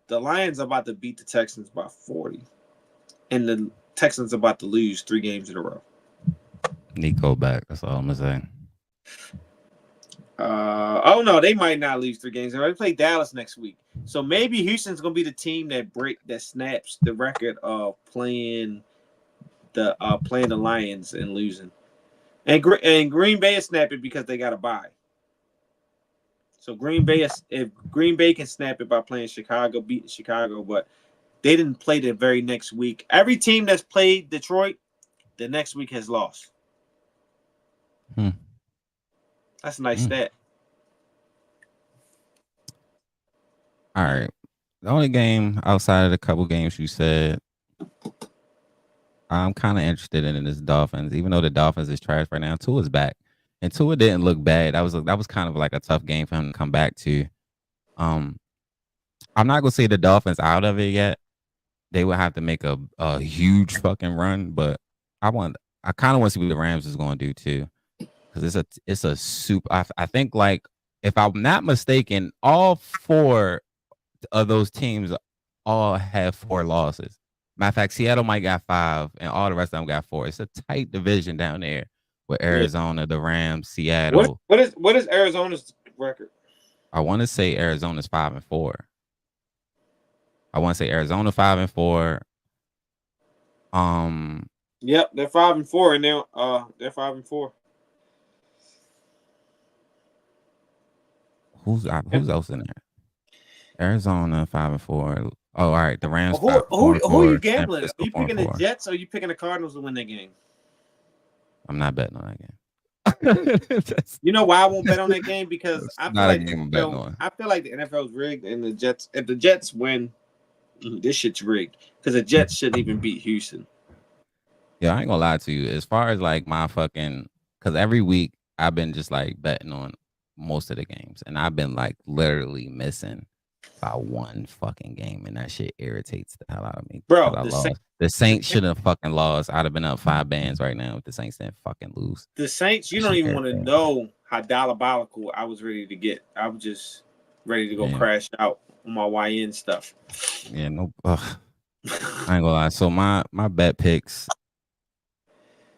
The Lions are about to beat the Texans by 40, and the Texans are about to lose 3 games in a row. Nico back. That's all I'm gonna say. Oh no, they might not lose 3 games. They play Dallas next week, so maybe Houston's gonna be the team that snaps the record of playing the Lions and losing, and Green Bay is snapping because they got a bye. So if Green Bay can snap it by playing Chicago, beating Chicago, but they didn't play the very next week. Every team that's played Detroit, the next week has lost. That's a nice stat. All right. The only game outside of the couple games you said, I'm kind of interested in this Dolphins, even though the Dolphins is trash right now. Tua's back, and Tua didn't look bad. That was kind of like a tough game for him to come back to. I'm not gonna say the Dolphins out of it yet. They would have to make a huge fucking run, but I kind of want to see what the Rams is going to do too, because it's a super. I think, like, if I'm not mistaken, all 4 of those teams all have 4 losses. Matter of fact, Seattle might got 5, and all the rest of them got 4. It's a tight division down there with Arizona, the Rams, Seattle. What is Arizona's record? I want to say Arizona's 5-4. I want to say Arizona 5-4. Yep, they're 5-4, and they're 5-4. Who's else in there? Arizona 5-4. Oh, all right. The Rams. Who are you gambling? Are you picking the Jets or are you picking the Cardinals to win that game? I'm not betting on that game. You know why I won't bet on that game? Because I feel like the NFL is rigged, and the Jets. If the Jets win, this shit's rigged because the Jets shouldn't even beat Houston. Yeah, I ain't gonna lie to you. As far as like my fucking, because every week I've been just like betting on most of the games, and I've been like literally missing by 1 fucking game, and that shit irritates the hell out of me. Bro, the Saints should have fucking lost. I'd have been up 5 bands right now if the Saints didn't fucking lose. The Saints, you don't even want to know how diabolical I was ready to get. I was just ready to go crash out on my YN stuff. Yeah, no. I ain't gonna lie. So my bet picks.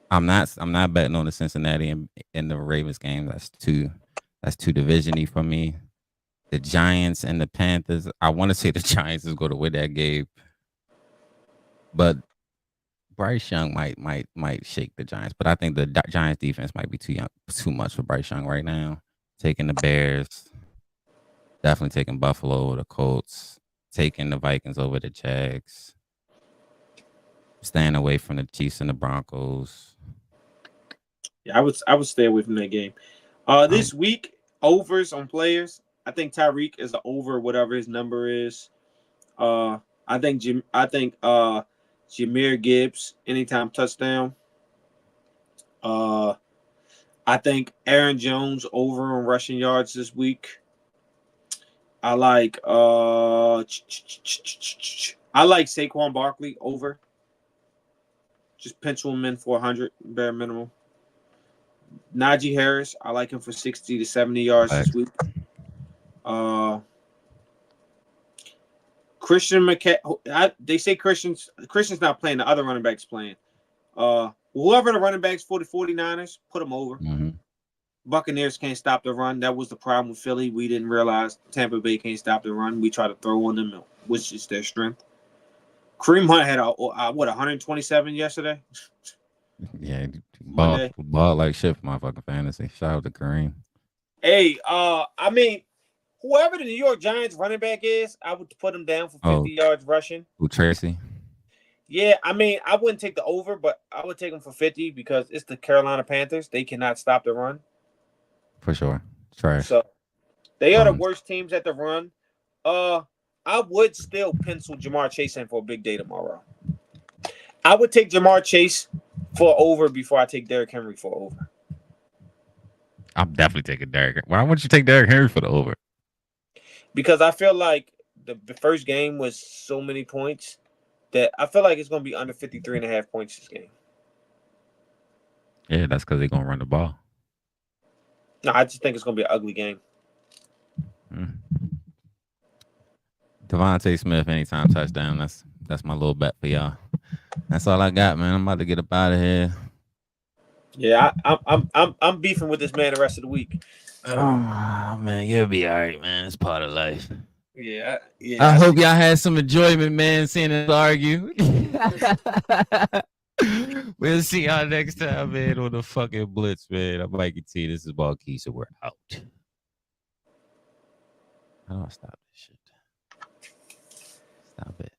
I'm not betting on the Cincinnati and the Ravens game. That's too division-y for me. The Giants and the Panthers. I want to say the Giants is going to win that game, but Bryce Young might shake the Giants. But I think the Giants defense might be too much for Bryce Young right now. Taking the Bears. Definitely taking Buffalo over the Colts. Taking the Vikings over the Jags. Staying away from the Chiefs and the Broncos. Yeah, I would stay away from that game. This week, overs on players. I think Tyreek is the over whatever his number is. I think Jahmyr Gibbs anytime touchdown. I think Aaron Jones over on rushing yards this week. I like Saquon Barkley over. Just pencil him in for 100 bare minimum. Najee Harris, I like him for 60 to 70 yards this week. Christian McCaffrey, they say Christian's not playing. The other running back's playing. Whoever the running backs for the 49ers, put them over. Mm-hmm. Buccaneers can't stop the run. That was the problem with Philly. We didn't realize Tampa Bay can't stop the run. We try to throw on them, which is their strength. Kareem Hunt had 127 yesterday. Yeah, ball like shit for my fucking fantasy. Shout out to Kareem. Hey, I mean, whoever the New York Giants running back is, I would put him down for 50 yards rushing. Who, Tracy? Yeah, I mean, I wouldn't take the over, but I would take him for 50 because it's the Carolina Panthers. They cannot stop the run. For sure. Trash. So they are the worst teams at the run. I would still pencil Jamar Chase in for a big day tomorrow. I would take Jamar Chase for over before I take Derrick Henry for over. I'm definitely taking Derrick. Why wouldn't you take Derrick Henry for the over? Because I feel like the first game was so many points that I feel like it's going to be under 53.5 points this game. Yeah, that's because they're going to run the ball. No, I just think it's going to be an ugly game. Devontae Smith, anytime touchdown. That's my little bet for y'all. That's all I got, man. I'm about to get up out of here. Yeah, I'm beefing with this man the rest of the week. Oh man, you'll be all right, man. It's part of life. Yeah. I hope y'all had some enjoyment, man, seeing us argue. We'll see y'all next time, man, on the fucking Blitz, man. I'm Mikey T. This is Ball Key, so we're out. How do I stop this shit? Stop it.